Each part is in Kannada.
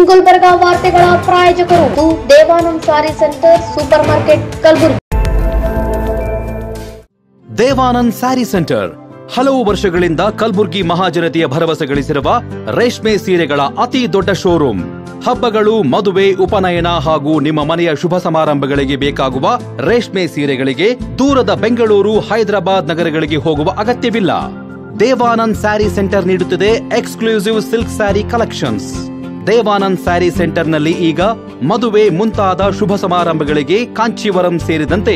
ಗುಲ್ಬರ್ಗಾ ವಾರ್ತೆಗಳ ಪ್ರಾಯೋಜಕರು Devanand sari centre supermarket Kalaburagi. Devanand sari centre ಹಲವು ವರ್ಷಗಳಿಂದ ಕಲಬುರಗಿ ಮಹಾಜನತೆಯ ಭರವಸೆ ಗಳಿಸಿರುವ ರೇಷ್ಮೆ ಸೀರೆಗಳ ಅತಿ ದೊಡ್ಡ ಶೋರೂಮ್. ಹಬ್ಬಗಳು, ಮದುವೆ, ಉಪನಯನ ಹಾಗೂ ನಿಮ್ಮ ಮನೆಯ ಶುಭ ಸಮಾರಂಭಗಳಿಗೆ ಬೇಕಾಗುವ ರೇಷ್ಮೆ ಸೀರೆಗಳಿಗೆ ದೂರದ ಬೆಂಗಳೂರು, ಹೈದರಾಬಾದ್ ನಗರಗಳಿಗೆ ಹೋಗುವ ಅಗತ್ಯವಿಲ್ಲ. ದೇವಾನಂದ್ ಸ್ಯಾರಿ ಸೆಂಟರ್ ನೀಡುತ್ತಿದೆ exclusive silk sari collections. Devanand sari ಸೆಂಟರ್ನಲ್ಲಿ ಈಗ ಮದುವೆ ಮುಂತಾದ ಶುಭ ಸಮಾರಂಭಗಳಿಗೆ ಕಾಂಚೀವರಂ ಸೇರಿದಂತೆ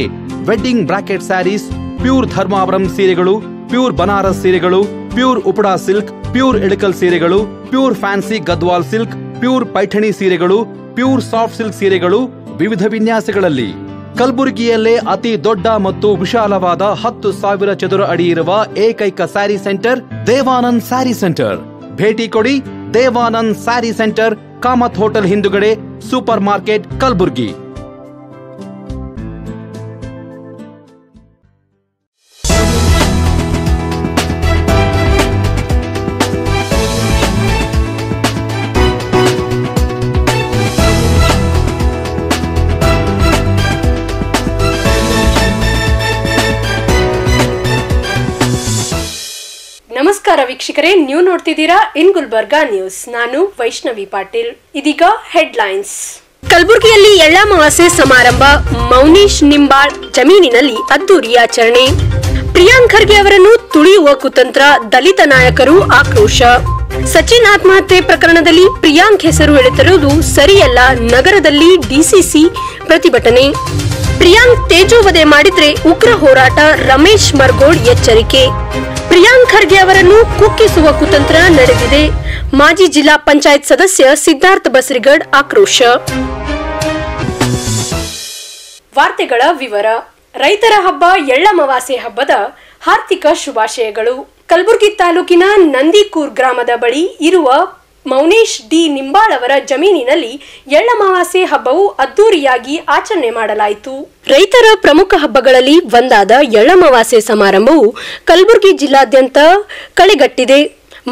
wedding brocade saris, pure Dharmavaram ಸೀರೆಗಳು, ಪ್ಯೂರ್ ಬನಾರಸ್ ಸೀರೆಗಳು, pure Uppada silk, pure Ilkal ಸೀರೆಗಳು, pure fancy Gadwal silk, pure Paithani ಸೀರೆಗಳು, ಪ್ಯೂರ್ ಸಾಫ್ಟ್ ಸಿಲ್ಕ್ ಸೀರೆಗಳು ವಿವಿಧ ವಿನ್ಯಾಸಗಳಲ್ಲಿ. ಕಲಬುರಗಿಯಲ್ಲೇ ಅತಿ ದೊಡ್ಡ ಮತ್ತು ವಿಶಾಲವಾದ 10,000 ಚದುರ ಅಡಿ ಇರುವ ಏಕೈಕ ಸ್ಯಾರಿ ಸೆಂಟರ್ ದೇವಾನಂದ್ ಸ್ಯಾರಿ ಸೆಂಟರ್. ಭೇಟಿ ಕೊಡಿ. ದೇವಾನಂದ್ ಸ್ಯಾರಿ ಸೆಂಟರ್, ಕಾಮತ್ ಹೋಟೆಲ್ ಹಿಂದುಗಡೆ, ಸೂಪರ್ ಮಾರ್ಕೆಟ್, ಕಲಬುರಗಿ. ನಮಸ್ಕಾರ ವೀಕ್ಷಕರೇ, ನೀವು ನೋಡ್ತಿದ್ದೀರಾ ಇನ್ ಗುಲ್ಬರ್ಗಾ ನ್ಯೂಸ್. ನಾನು ವೈಷ್ಣವಿ ಪಾಟೀಲ್. ಇದೀಗ ಹೆಡ್ಲೈನ್ಸ್. ಕಲಬುರಗಿಯಲ್ಲಿ ಎಳ್ಳಮಾವಾಸ್ಯೆ ಸಮಾರಂಭ, ಮೌನೀಶ್ ನಿಂಬಾಳ್ ಜಮೀನಿನಲ್ಲಿ ಅದ್ದೂರಿ ಆಚರಣೆ. ಪ್ರಿಯಾಂಕ್ ಖರ್ಗೆ ಅವರನ್ನು ತುಳಿಯುವ ಕುತಂತ್ರ, ದಲಿತ ನಾಯಕರು ಆಕ್ರೋಶ. ಸಚಿನ್ ಆತ್ಮಹತ್ಯೆ ಪ್ರಕರಣದಲ್ಲಿ ಪ್ರಿಯಾಂಕ್ ಹೆಸರು ಎಳೆತಿರುವುದು ಸರಿಯಲ್ಲ, ನಗರದಲ್ಲಿ ಡಿಸಿಸಿ ಪ್ರತಿಭಟನೆ. ಪ್ರಿಯಾಂಕ್ ತೇಜೋವಧೆ ಮಾಡಿದ್ರೆ ಉಗ್ರ ಹೋರಾಟ, ರಮೇಶ್ ಮರ್ಗೋಡ್ ಎಚ್ಚರಿಕೆ. ಪ್ರಿಯಾಂಕ್ ಖರ್ಗೆ ಅವರನ್ನು ಕುಕ್ಕಿಸುವ ಕುತಂತ್ರ ನಡೆದಿದೆ, ಮಾಜಿ ಜಿಲ್ಲಾ ಪಂಚಾಯತ್ ಸದಸ್ಯ ಸಿದ್ಧಾರ್ಥ ಬಸರಿಗಡ್ ಆಕ್ರೋಶ. ವಾರ್ತೆಗಳ ವಿವರ. ರೈತರ ಹಬ್ಬ ಎಳ್ಳಮಾವಾಸ್ಯೆ ಹಬ್ಬದ ಹಾರ್ದಿಕ ಶುಭಾಶಯಗಳು. ಕಲಬುರಗಿ ತಾಲೂಕಿನ ನಂದಿಕೂರ್ ಗ್ರಾಮದ ಬಳಿ ಇರುವ ಮೌನೇಶ್ ಡಿ ನಿಂಬಾಳ್ ಅವರ ಜಮೀನಿನಲ್ಲಿ ಎಳ್ಳಮಾವಾಸ್ಯೆ ಹಬ್ಬವು ಅದ್ದೂರಿಯಾಗಿ ಆಚರಣೆ ಮಾಡಲಾಯಿತು. ರೈತರ ಪ್ರಮುಖ ಹಬ್ಬಗಳಲ್ಲಿ ಒಂದಾದ ಎಳ್ಳಮಾವಾಸ್ಯೆ ಸಮಾರಂಭವು ಕಲಬುರಗಿ ಜಿಲ್ಲಾದ್ಯಂತ ಕಳೆಗಟ್ಟಿದೆ.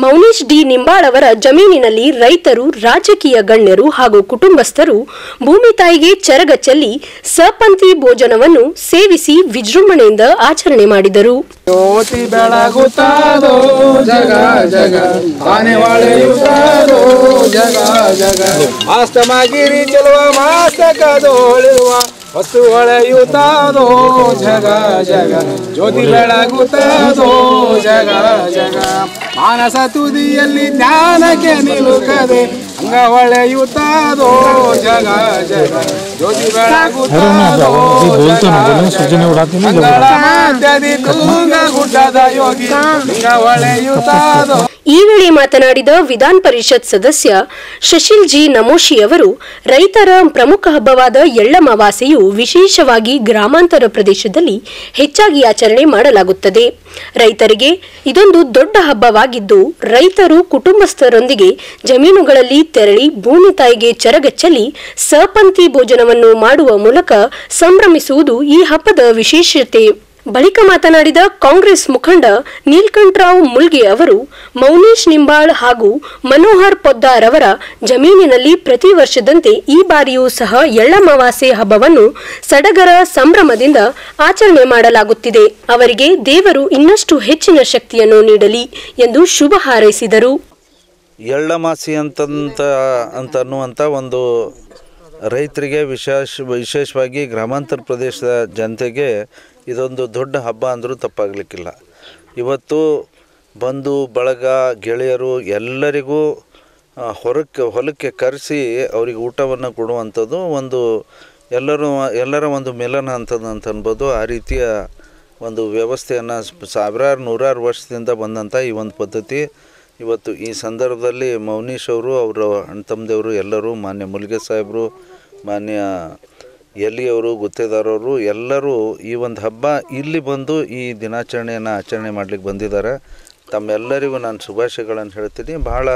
ಮೌನೇಶ್ ಡಿ ನಿಂಬಾಳ್ ಅವರ ಜಮೀನಿನಲ್ಲಿ ರೈತರು, ರಾಜಕೀಯ ಗಣ್ಯರು ಹಾಗೂ ಕುಟುಂಬಸ್ಥರು ಭೂಮಿ ತಾಯಿಗೆ ಚರಗ ಚೆಲ್ಲಿ ಸಪಂಥಿ ಭೋಜನವನ್ನು ಸೇವಿಸಿ ವಿಜೃಂಭಣೆಯಿಂದ ಆಚರಣೆ ಮಾಡಿದರು. ಹೊತ್ತು ಹೊಳೆಯುತ್ತಾದೋ ಜಗ ಜಗ, ಜ್ಯೋತಿ ಬೆಳಗುತ್ತಾದೋ ಜಗ ಜಗ, ಮಾನಸ ತುದಿಯಲ್ಲಿ ಜ್ಞಾನಕ್ಕೆ ನಿಲುಕದೆ ಅಂಗ ಹೊಳೆಯುತ್ತಾದೋ ಜಗ ಜಗ, ಜ್ಯೋತಿ ಬೆಳಗುತ್ತಾದೋ ತುಂಗ ಗುಡ್ಡದ ಯೋಗಿ ಅಂಗ ಹೊಳೆಯುತ್ತಾದೋ. ಈ ವೇಳೆ ಮಾತನಾಡಿದ ವಿಧಾನ ಪರಿಷತ್ ಸದಸ್ಯ ಶಶಿಲ್ ಜಿ ನಮೋಶಿ ಅವರು, ರೈತರ ಪ್ರಮುಖ ಹಬ್ಬವಾದ ಎಳ್ಳಮಾವಾಸ್ಯೆಯು ವಿಶೇಷವಾಗಿ ಗ್ರಾಮಾಂತರ ಪ್ರದೇಶದಲ್ಲಿ ಹೆಚ್ಚಾಗಿ ಆಚರಣೆ ಮಾಡಲಾಗುತ್ತದೆ. ರೈತರಿಗೆ ಇದೊಂದು ದೊಡ್ಡ ಹಬ್ಬವಾಗಿದ್ದು, ರೈತರು ಕುಟುಂಬಸ್ಥರೊಂದಿಗೆ ಜಮೀನುಗಳಲ್ಲಿ ತೆರಳಿ ಭೂಮಿ ತಾಯಿಗೆ ಚರಗಚ್ಚಲಿ ಸಪಂಥಿ ಭೋಜನವನ್ನು ಮಾಡುವ ಮೂಲಕ ಸಂಭ್ರಮಿಸುವುದು ಈ ಹಬ್ಬದ ವಿಶೇಷತೆ. ಬಳಿಕ ಮಾತನಾಡಿದ ಕಾಂಗ್ರೆಸ್ ಮುಖಂಡ ನೀಲಕಂಠರಾವ್ ಮುಲ್ಗೆ ಅವರು, ಮೌನೀಶ್ ನಿಂಬಾಳ್ ಹಾಗೂ ಮನೋಹರ್ ಪೊದ್ದಾರ್ ಅವರ ಜಮೀನಿನಲ್ಲಿ ಪ್ರತಿ ವರ್ಷದಂತೆ ಈ ಬಾರಿಯೂ ಸಹ ಎಳ್ಳಮಾವಾಸ್ಯೆ ಹಬ್ಬವನ್ನು ಸಡಗರ ಸಂಭ್ರಮದಿಂದ ಆಚರಣೆ ಮಾಡಲಾಗುತ್ತಿದೆ. ಅವರಿಗೆ ದೇವರು ಇನ್ನಷ್ಟು ಹೆಚ್ಚಿನ ಶಕ್ತಿಯನ್ನು ನೀಡಲಿ ಎಂದು ಶುಭ ಹಾರೈಸಿದರು. ಎಳ್ಳಮಾಸಿ ಅಂತನ್ನುವಂಥ ಒಂದು ರೈತರಿಗೆ ವಿಶೇಷವಾಗಿ ಗ್ರಾಮಾಂತರ ಪ್ರದೇಶದ ಜನತೆಗೆ ಇದೊಂದು ದೊಡ್ಡ ಹಬ್ಬ ಅಂದರೂ ತಪ್ಪಾಗಲಿಕ್ಕಿಲ್ಲ. ಇವತ್ತು ಬಂಧು ಬಳಗ, ಗೆಳೆಯರು ಎಲ್ಲರಿಗೂ ಹೊಲಕ್ಕೆ ಕರೆಸಿ ಅವರಿಗೆ ಊಟವನ್ನು ಕೊಡುವಂಥದ್ದು ಒಂದು ಎಲ್ಲರ ಒಂದು ಮಿಲನ ಅಂತ ಅನ್ಬೋದು. ಆ ರೀತಿಯ ಒಂದು ವ್ಯವಸ್ಥೆಯನ್ನು ನೂರಾರು ವರ್ಷದಿಂದ ಬಂದಂಥ ಈ ಒಂದು ಪದ್ಧತಿ ಇವತ್ತು ಈ ಸಂದರ್ಭದಲ್ಲಿ ಮೌನೀಶ್ ಅವರು, ಅವರ ಅಣ್ಣ ತಮ್ಮದೇವರು ಎಲ್ಲರೂ, ಮಾನ್ಯ ಮುಲ್ಗೆ ಸಾಹೇಬರು, ಮಾನ್ಯ ಎಲ್ಲಿಯವರು, ಗುತ್ತೇದಾರವರು ಎಲ್ಲರೂ ಈ ಒಂದು ಹಬ್ಬ ಇಲ್ಲಿ ಬಂದು ಈ ದಿನಾಚರಣೆಯನ್ನು ಆಚರಣೆ ಮಾಡಲಿಕ್ಕೆ ಬಂದಿದ್ದಾರೆ. ತಮ್ಮೆಲ್ಲರಿಗೂ ನಾನು ಶುಭಾಶಯಗಳನ್ನು ಹೇಳ್ತೀನಿ. ಬಹಳ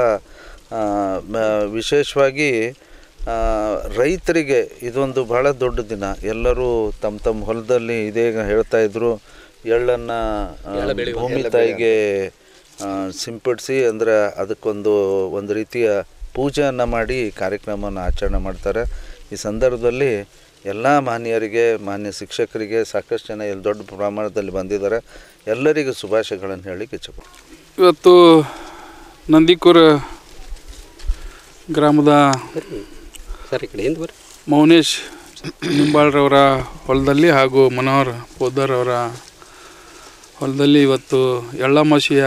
ವಿಶೇಷವಾಗಿ ರೈತರಿಗೆ ಇದೊಂದು ಬಹಳ ದೊಡ್ಡ ದಿನ. ಎಲ್ಲರೂ ತಮ್ಮ ಹೊಲದಲ್ಲಿ ಇದೀಗ ಹೇಳ್ತಾಯಿದ್ರು, ಎಳ್ಳನ್ನು ಭೂಮಿ ತಾಯಿಗೆ ಸಿಂಪಡಿಸಿ, ಅಂದರೆ ಅದಕ್ಕೊಂದು ರೀತಿಯ ಪೂಜೆಯನ್ನು ಮಾಡಿ ಕಾರ್ಯಕ್ರಮವನ್ನು ಆಚರಣೆ ಮಾಡ್ತಾರೆ. ಈ ಸಂದರ್ಭದಲ್ಲಿ ಎಲ್ಲ ಮಾನ್ಯರಿಗೆ, ಮಾನ್ಯ ಶಿಕ್ಷಕರಿಗೆ, ಸಾಕಷ್ಟು ಜನ ಇಲ್ಲಿ ದೊಡ್ಡ ಪ್ರಮಾಣದಲ್ಲಿ ಬಂದಿದ್ದಾರೆ. ಎಲ್ಲರಿಗೂ ಶುಭಾಶಯಗಳನ್ನು ಹೇಳಲಿಕ್ಕೆ ಇಚ್ಛೆಪಡ್ತೀನಿ. ಇವತ್ತು ನಂದಿಕೂರ ಗ್ರಾಮದ ಮೌನೇಶ್ ನಿಂಬಾಳ್ರವರ ಹೊಲದಲ್ಲಿ ಹಾಗೂ ಮನೋಹರ್ ಪೋದರ್ ಅವರ ಹೊಲದಲ್ಲಿ ಇವತ್ತು ಎಳ್ಳಮಾಸಿಯ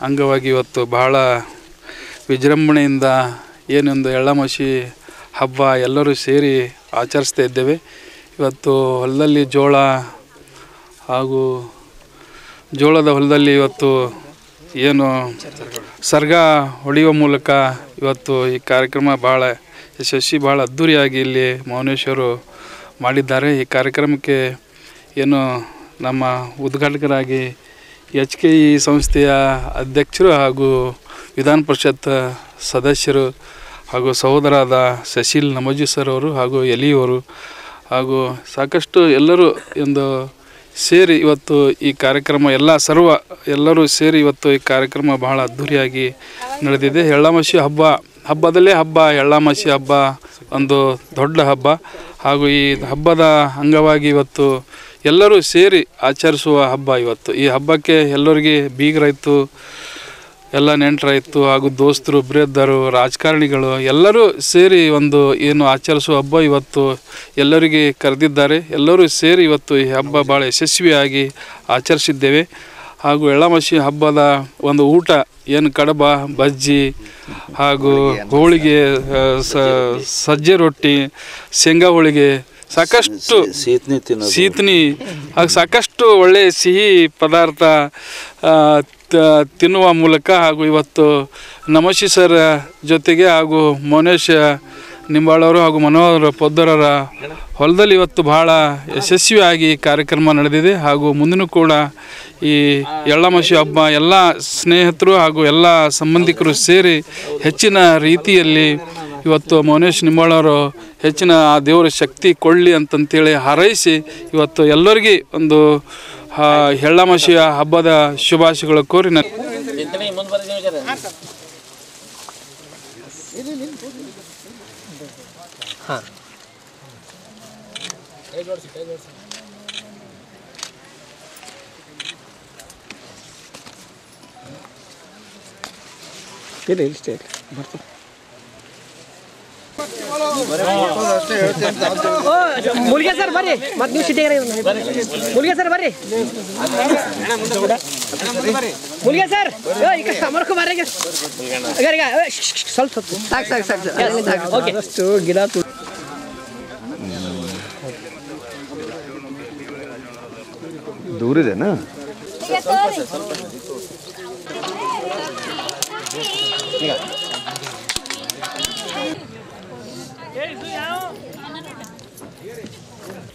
ಅಂಗವಾಗಿ ಇವತ್ತು ಬಹಳ ವಿಜೃಂಭಣೆಯಿಂದ ಏನೊಂದು ಎಳ್ಳಮಾಸಿ ಹಬ್ಬ ಎಲ್ಲರೂ ಸೇರಿ ಆಚರಿಸ್ತಾ ಇದ್ದೇವೆ. ಇವತ್ತು ಹೊಲದಲ್ಲಿ ಜೋಳ ಹಾಗೂ ಜೋಳದ ಹೊಲದಲ್ಲಿ ಇವತ್ತು ಏನು ಸರ್ಗ ಹೊಡೆಯುವ ಮೂಲಕ ಇವತ್ತು ಈ ಕಾರ್ಯಕ್ರಮ ಭಾಳ ಯಶಸ್ವಿ, ಭಾಳ ಅದ್ಧೂರಿಯಾಗಿ ಇಲ್ಲಿ ಮೌನೇಶ್ವರು ಮಾಡಿದ್ದಾರೆ. ಈ ಕಾರ್ಯಕ್ರಮಕ್ಕೆ ಏನು ನಮ್ಮ ಉದ್ಘಾಟಕರಾಗಿ HKE ಸಂಸ್ಥೆಯ ಅಧ್ಯಕ್ಷರು ಹಾಗೂ ವಿಧಾನ ಪರಿಷತ್ ಸದಸ್ಯರು ಹಾಗೂ ಸಹೋದರಾದ ಸಶೀಲ್ ನಮೋಜಿ ಸರ್ ಅವರು ಹಾಗೂ ಎಲಿಯವರು ಹಾಗೂ ಸಾಕಷ್ಟು ಎಲ್ಲರೂ ಒಂದು ಸೇರಿ ಇವತ್ತು ಈ ಕಾರ್ಯಕ್ರಮ ಎಲ್ಲರೂ ಸೇರಿ ಇವತ್ತು ಈ ಕಾರ್ಯಕ್ರಮ ಬಹಳ ಅದ್ಧೂರಿಯಾಗಿ ನಡೆದಿದೆ. ಎಳ್ಳಮಾಸಿ ಹಬ್ಬದಲ್ಲೇ ಹಬ್ಬ, ಎಳ್ಳಮಾಸಿ ಹಬ್ಬ ಒಂದು ದೊಡ್ಡ ಹಬ್ಬ ಹಾಗೂ ಈ ಹಬ್ಬದ ಅಂಗವಾಗಿ ಇವತ್ತು ಎಲ್ಲರೂ ಸೇರಿ ಆಚರಿಸುವ ಹಬ್ಬ. ಇವತ್ತು ಈ ಹಬ್ಬಕ್ಕೆ ಎಲ್ಲರಿಗೆ ಬೀಗರಾಯಿತು, ಎಲ್ಲ ನೆಂಟರಾಯಿತು ಹಾಗೂ ದೋಸ್ತರು, ಬ್ರೇದರು, ರಾಜಕಾರಣಿಗಳು ಎಲ್ಲರೂ ಸೇರಿ ಒಂದು ಏನು ಆಚರಿಸುವ ಹಬ್ಬ ಇವತ್ತು ಎಲ್ಲರಿಗೆ ಕರೆದಿದ್ದಾರೆ. ಎಲ್ಲರೂ ಸೇರಿ ಇವತ್ತು ಈ ಹಬ್ಬ ಭಾಳ ಯಶಸ್ವಿಯಾಗಿ ಆಚರಿಸಿದ್ದೇವೆ. ಹಾಗೂ ಎಳ್ಳಮಾಸಿ ಹಬ್ಬದ ಒಂದು ಊಟ ಏನು ಕಡಬ, ಬಜ್ಜಿ ಹಾಗೂ ಹೋಳಿಗೆ, ಸಜ್ಜೆ ರೊಟ್ಟಿ, ಶೇಂಗಾ ಹೋಳಿಗೆ, ಸಾಕಷ್ಟು ಸೀತನಿ ಹಾಗೂ ಸಾಕಷ್ಟು ಒಳ್ಳೆಯ ಸಿಹಿ ಪದಾರ್ಥ ತಿನ್ನುವ ಮೂಲಕ ಹಾಗೂ ಇವತ್ತು ನಮೋಶಿ ಸರ್ ಜೊತೆಗೆ ಹಾಗೂ ಮೌನೇಶ್ ನಿಂಬಾಳವರು ಹಾಗೂ ಮನೋಹರ್ ಪೊದ್ದರರ ಹೊಲದಲ್ಲಿ ಇವತ್ತು ಬಹಳ ಯಶಸ್ವಿಯಾಗಿ ಕಾರ್ಯಕ್ರಮ ನಡೆದಿದೆ. ಹಾಗೂ ಮುಂದಿನ ಕೂಡ ಈ ಎಳ್ಳಮಾಸಿ ಹಬ್ಬ ಎಲ್ಲ ಸ್ನೇಹಿತರು ಹಾಗೂ ಎಲ್ಲ ಸಂಬಂಧಿಕರು ಸೇರಿ ಹೆಚ್ಚಿನ ರೀತಿಯಲ್ಲಿ ಇವತ್ತು ಮೌನೇಶ್ ನಿಂಬಾಳವರು ಹೆಚ್ಚಿನ ಆ ದೇವರ ಶಕ್ತಿ ಕೊಳ್ಳಿ ಅಂತಂತೇಳಿ ಹಾರೈಸಿ ಇವತ್ತು ಎಲ್ಲರಿಗೂ ಒಂದು ಎಳ್ಳಮಾಸಿಯ ಹಬ್ಬದ ಶುಭಾಶಯಗಳು ಕೋರಿ ಮುಲ್ಗೆ ಸರ್ ಬರ್ರಿ, ಮತ್ತೆ ನೀವು ಸಿಟಿಗೆ ಮುಲ್ಗೆ ಸರ್ ಬರ್ರಿ, ಮುಲ್ಗೆ ಸರ್ ಅಮರ್ಕು ಬರ್ರಿ ಸ್ವಲ್ಪ ಸಾಕು ಗಿಡ ದೂರಿದೆನಾ?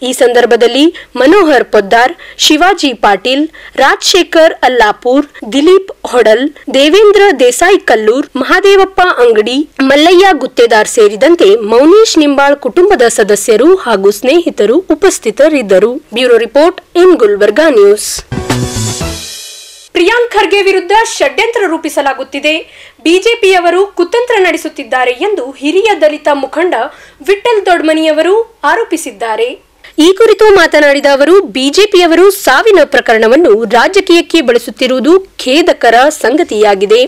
ಈ ಸಂದರ್ಭದಲ್ಲಿ ಮನೋಹರ್ ಪೊದ್ದಾರ್, ಶಿವಾಜಿ ಪಾಟೀಲ್, ರಾಜಶೇಖರ್ ಅಲ್ಲಾಪುರ್, ದಿಲೀಪ್ ಹೊಡಲ್, ದೇವೇಂದ್ರ ದೇಸಾಯಿ ಕಲ್ಲೂರ್, ಮಹಾದೇವಪ್ಪ ಅಂಗಡಿ, ಮಲ್ಲಯ್ಯ ಗುತ್ತೇದಾರ್ ಸೇರಿದಂತೆ ಮೌನೇಶ್ ನಿಂಬಾಳ್ ಕುಟುಂಬದ ಸದಸ್ಯರು ಹಾಗೂ ಸ್ನೇಹಿತರು ಉಪಸ್ಥಿತರಿದ್ದರು. Bureau report in Gulbarga news. Priyank Kharge ವಿರುದ್ಧ ಷಡ್ಯಂತ್ರ ರೂಪಿಸಲಾಗುತ್ತಿದೆ, ಬಿಜೆಪಿಯವರು ಕುತಂತ್ರ ನಡೆಸುತ್ತಿದ್ದಾರೆ ಎಂದು ಹಿರಿಯ ದಲಿತ ಮುಖಂಡ ವಿಠಲ್ ದೊಡ್ಮನಿಯವರು ಆರೋಪಿಸಿದ್ದಾರೆ. ಈ ಕುರಿತು ಮಾತನಾಡಿದ ಅವರು, ಬಿಜೆಪಿಯವರು ಸಾವಿನ ಪ್ರಕರಣವನ್ನು ರಾಜಕೀಯಕ್ಕೆ ಬಳಸುತ್ತಿರುವುದು ಖೇದಕರ ಸಂಗತಿಯಾಗಿದೆ.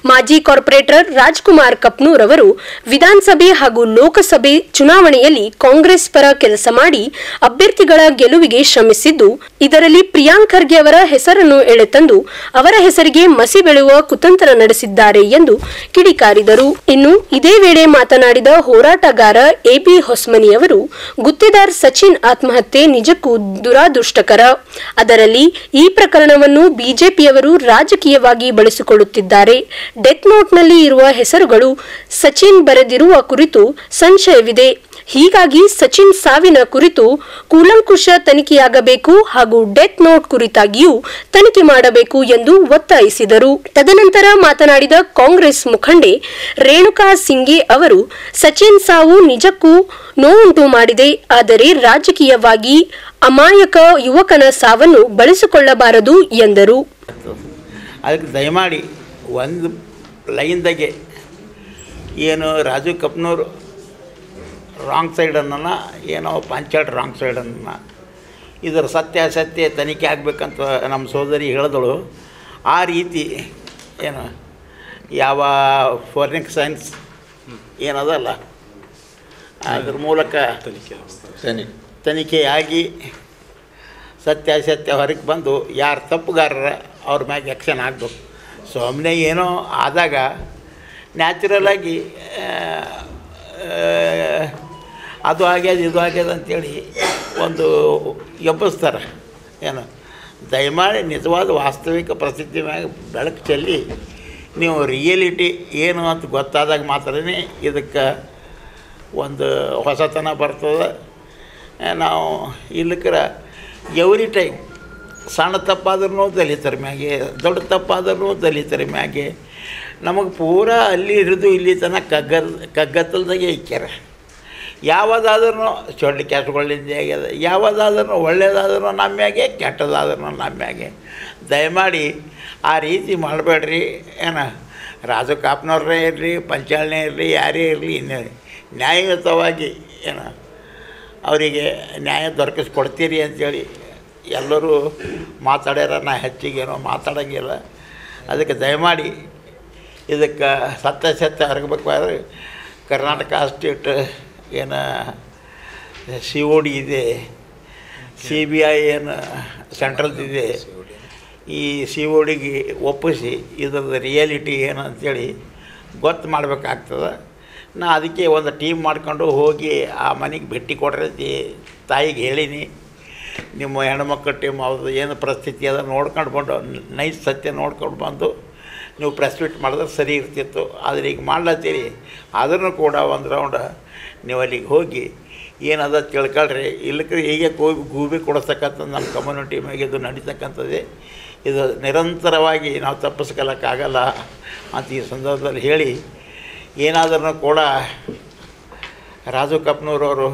ಮಾಜಿ ಕಾರ್ಪೊರೇಟರ್ ರಾಜ್ಕುಮಾರ್ ಕಪ್ನೂರ್ ಅವರು ವಿಧಾನಸಭೆ ಹಾಗೂ ಲೋಕಸಭೆ ಚುನಾವಣೆಯಲ್ಲಿ ಕಾಂಗ್ರೆಸ್ ಪರ ಕೆಲಸ ಮಾಡಿ ಅಭ್ಯರ್ಥಿಗಳ ಗೆಲುವಿಗೆ ಶ್ರಮಿಸಿದ್ದು, ಇದರಲ್ಲಿ ಪ್ರಿಯಾಂಕ್ ಖರ್ಗೆ ಅವರ ಹೆಸರನ್ನು ಎಳೆತಂದು ಅವರ ಹೆಸರಿಗೆ ಮಸಿ ಬೆಳೆಯುವ ಕುತಂತ್ರ ನಡೆಸಿದ್ದಾರೆ ಎಂದು ಕಿಡಿಕಾರಿದರು. ಇನ್ನು ಇದೇ ವೇಳೆ ಮಾತನಾಡಿದ ಹೋರಾಟಗಾರ ಎಬಿ ಹೊಸ್ಮನಿಯವರು, ಗುತ್ತೇದಾರ್ ಸಚಿನ್ ಆತ್ಮಹತ್ಯೆ ನಿಜಕ್ಕೂ ದುರಾದೃಷ್ಟಕರ. ಅದರಲ್ಲಿ ಈ ಪ್ರಕರಣವನ್ನು ಬಿಜೆಪಿಯವರು ರಾಜಕೀಯವಾಗಿ ಬಳಸಿಕೊಳ್ಳುತ್ತಿದ್ದಾರೆ. ಡೆತ್ ನೋಟ್ನಲ್ಲಿ ಇರುವ ಹೆಸರುಗಳು ಸಚಿನ್ ಬರೆದಿರುವ ಕುರಿತು ಸಂಶಯವಿದೆ. ಹೀಗಾಗಿ ಸಚಿನ್ ಸಾವಿನ ಕುರಿತು ಕೂಲಂಕುಷ ತನಿಖೆಯಾಗಬೇಕು ಹಾಗೂ ಡೆತ್ ನೋಟ್ ಕುರಿತಾಗಿಯೂ ತನಿಖೆ ಮಾಡಬೇಕು ಎಂದು ಒತ್ತಾಯಿಸಿದರು. ತದನಂತರ ಮಾತನಾಡಿದ ಕಾಂಗ್ರೆಸ್ ಮುಖಂಡೆ ರೇಣುಕಾ ಸಿಂಗೆ ಅವರು, ಸಚಿನ್ ಸಾವು ನಿಜಕ್ಕೂ ನೋವುಂಟು ಮಾಡಿದೆ. ಆದರೆ ರಾಜಕೀಯವಾಗಿ ಅಮಾಯಕ ಯುವಕನ ಸಾವನ್ನು ಬಳಸಿಕೊಳ್ಳಬಾರದು ಎಂದರು. ಅದಕ್ಕೆ ದಯಮಾಡಿ ಒಂದು ಲೈನ್ದಾಗೆ ಏನು ರಾಜು ಕಪ್ನೂರು ರಾಂಗ್ ಸೈಡ್ ಅನ್ನೋಣ ಏನೋ ಪಂಚಾಯತ್ ರಾಂಗ್ ಸೈಡ್ ಅನ್ನೋಣ ಇದರ ಸತ್ಯಾಸತ್ಯ ತನಿಖೆ ಆಗಬೇಕಂತ ನಮ್ಮ ಸೋದರಿ ಹೇಳಿದಳು. ಆ ರೀತಿ ಏನು ಯಾವ ಫಾರೆನ್ಸಿಕ್ ಸೈನ್ಸ್ ಏನದಲ್ಲ ಅದ್ರ ಮೂಲಕ ತನಿಖೆಯಾಗಿ ಸತ್ಯಾಸತ್ಯ ಹೊರಗೆ ಬಂದು ಯಾರು ತಪ್ಪುಗಾರರ ಅವ್ರ ಮ್ಯಾಗೆ ಆ್ಯಕ್ಷನ್ ಆಗಬೇಕು. ಸುಮ್ಮನೆ ಏನೋ ಆದಾಗ ನ್ಯಾಚುರಲಾಗಿ ಅದು ಆಗ್ಯದ ಇದು ಆಗ್ಯದ ಅಂಥೇಳಿ ಒಂದು ಎಬ್ಬಿಸ್ತಾರೆ. ಏನು ದಯಮಾಡಿ ನಿಜವಾದ ವಾಸ್ತವಿಕ ಪರಿಸ್ಥಿತಿ ಮ್ಯಾಗ ಬೆಳಕು ಚೆಲ್ಲಿ ನೀವು ರಿಯಲಿಟಿ ಏನು ಅಂತ ಗೊತ್ತಾದಾಗ ಮಾತ್ರನೇ ಇದಕ್ಕೆ ಒಂದು ಹೊಸತನ ಬರ್ತದೆ. ನಾವು ಇಲ್ಲಕ್ರ ಎವ್ರಿ ಟೈಮ್ ಸಣ್ಣ ತಪ್ಪಾದ್ರೂ ದಲಿತರ ಮ್ಯಾಗೆ, ದೊಡ್ಡ ತಪ್ಪಾದ್ರೂ ದಲಿತರ ಮ್ಯಾಗೆ ನಮಗೆ ಪೂರಾ ಅಲ್ಲಿ ಹಿಡಿದು ಇಲ್ಲಿ ತನಕ ಕಗ್ಗತ್ತಲ್ದಾಗೆ ಇಕ್ಕ್ಯಾರ. ಯಾವುದಾದ್ರೂ ಚೊಳ್ಳಿ ಕೆಟ್ಟಗಳಿಂದ ಆಗ್ಯದ, ಯಾವುದಾದ್ರೂ ಒಳ್ಳೆಯದಾದ್ರೂ ನಮ್ಮ ಮ್ಯಾಗೆ, ಕೆಟ್ಟದಾದ್ರೂ ನಮ್ಮ ಮ್ಯಾಗೆ. ದಯಮಾಡಿ ಆ ರೀತಿ ಮಾಡಬೇಡ್ರಿ. ಏನು ರಾಜು ಕಾಪ್ನವ್ರೇ ಇರಲಿ, ಪಂಚಾಳನೇ ಇರಲಿ, ಯಾರೇ ಇರಲಿ, ಇನ್ನೇ ನ್ಯಾಯಯುತವಾಗಿ ಏನು ಅವರಿಗೆ ನ್ಯಾಯ ದೊರಕಿಸ್ಕೊಡ್ತೀರಿ ಅಂಥೇಳಿ ಎಲ್ಲರೂ ಮಾತಾಡ್ಯಾರ. ನಾ ಹೆಚ್ಚಿಗೇನೋ ಮಾತಾಡೋಂಗಿಲ್ಲ. ಅದಕ್ಕೆ ದಯಮಾಡಿ ಇದಕ್ಕೆ ಸತ್ಯಾಸತ್ಯ ಹರಗಬೇಕಾದ್ರೆ ಕರ್ನಾಟಕ ಸ್ಟೇಟ್ ಏನು COD ಇದೆ, CBI ಏನು ಸೆಂಟ್ರಲ್ದಿದೆ, ಈ CODಗೆ ಒಪ್ಪಿಸಿ ಇದ್ರದ್ದು ರಿಯಾಲಿಟಿ ಏನು ಅಂಥೇಳಿ ಗೊತ್ತು ಮಾಡಬೇಕಾಗ್ತದೆ. ನಾ ಅದಕ್ಕೆ ಒಂದು ಟೀಮ್ ಮಾಡ್ಕೊಂಡು ಹೋಗಿ ಆ ಮನೆಗೆ ಭೇಟಿ ಕೊಡ್ರಿ ತಾಯಿಗೆ ಹೇಳೀನಿ. ನಿಮ್ಮ ಹೆಣ್ಮಕ್ಳ ಟೀಮ್ ಅವ್ರದ್ದು ಏನು ಪರಿಸ್ಥಿತಿ ಅದ ನೋಡ್ಕೊಂಡು ಬಂದು ನೈಸ್ ಸತ್ಯ ನೋಡ್ಕೊಂಡು ಬಂದು ನೀವು ಪ್ರೆಸ್ ಮೀಟ್ ಮಾಡಿದ್ರೆ ಸರಿ ಇರ್ತಿತ್ತು. ಆದರೆ ಈಗ ಮಾಡ್ಲತ್ತೀರಿ. ಆದ್ರೂ ಕೂಡ ಒಂದು ರೌಂಡ್ ನೀವು ಅಲ್ಲಿಗೆ ಹೋಗಿ ಏನದ ತಿಳ್ಕೊಳ್ರಿ. ಇಲ್ಲಕ್ಕೆ ಹೀಗೆ ಗೂಬಿ ಕೊಡಿಸ್ತಕ್ಕಂಥದ್ದು ನಮ್ಮ ಕಮ್ಯುನಿಟಿ ಮ್ಯಾಗೆ ಇದು ನಡೀತಕ್ಕಂಥದ್ದೇ. ಇದು ನಿರಂತರವಾಗಿ ನಾವು ತಪ್ಪಿಸ್ಕೊಳ್ಳೋಕ್ಕಾಗಲ್ಲ ಅಂತ ಈ ಸಂದರ್ಭದಲ್ಲಿ ಹೇಳಿ, ಏನಾದ್ರೂ ಕೂಡ ರಾಜು ಕಪ್ನೂರವರು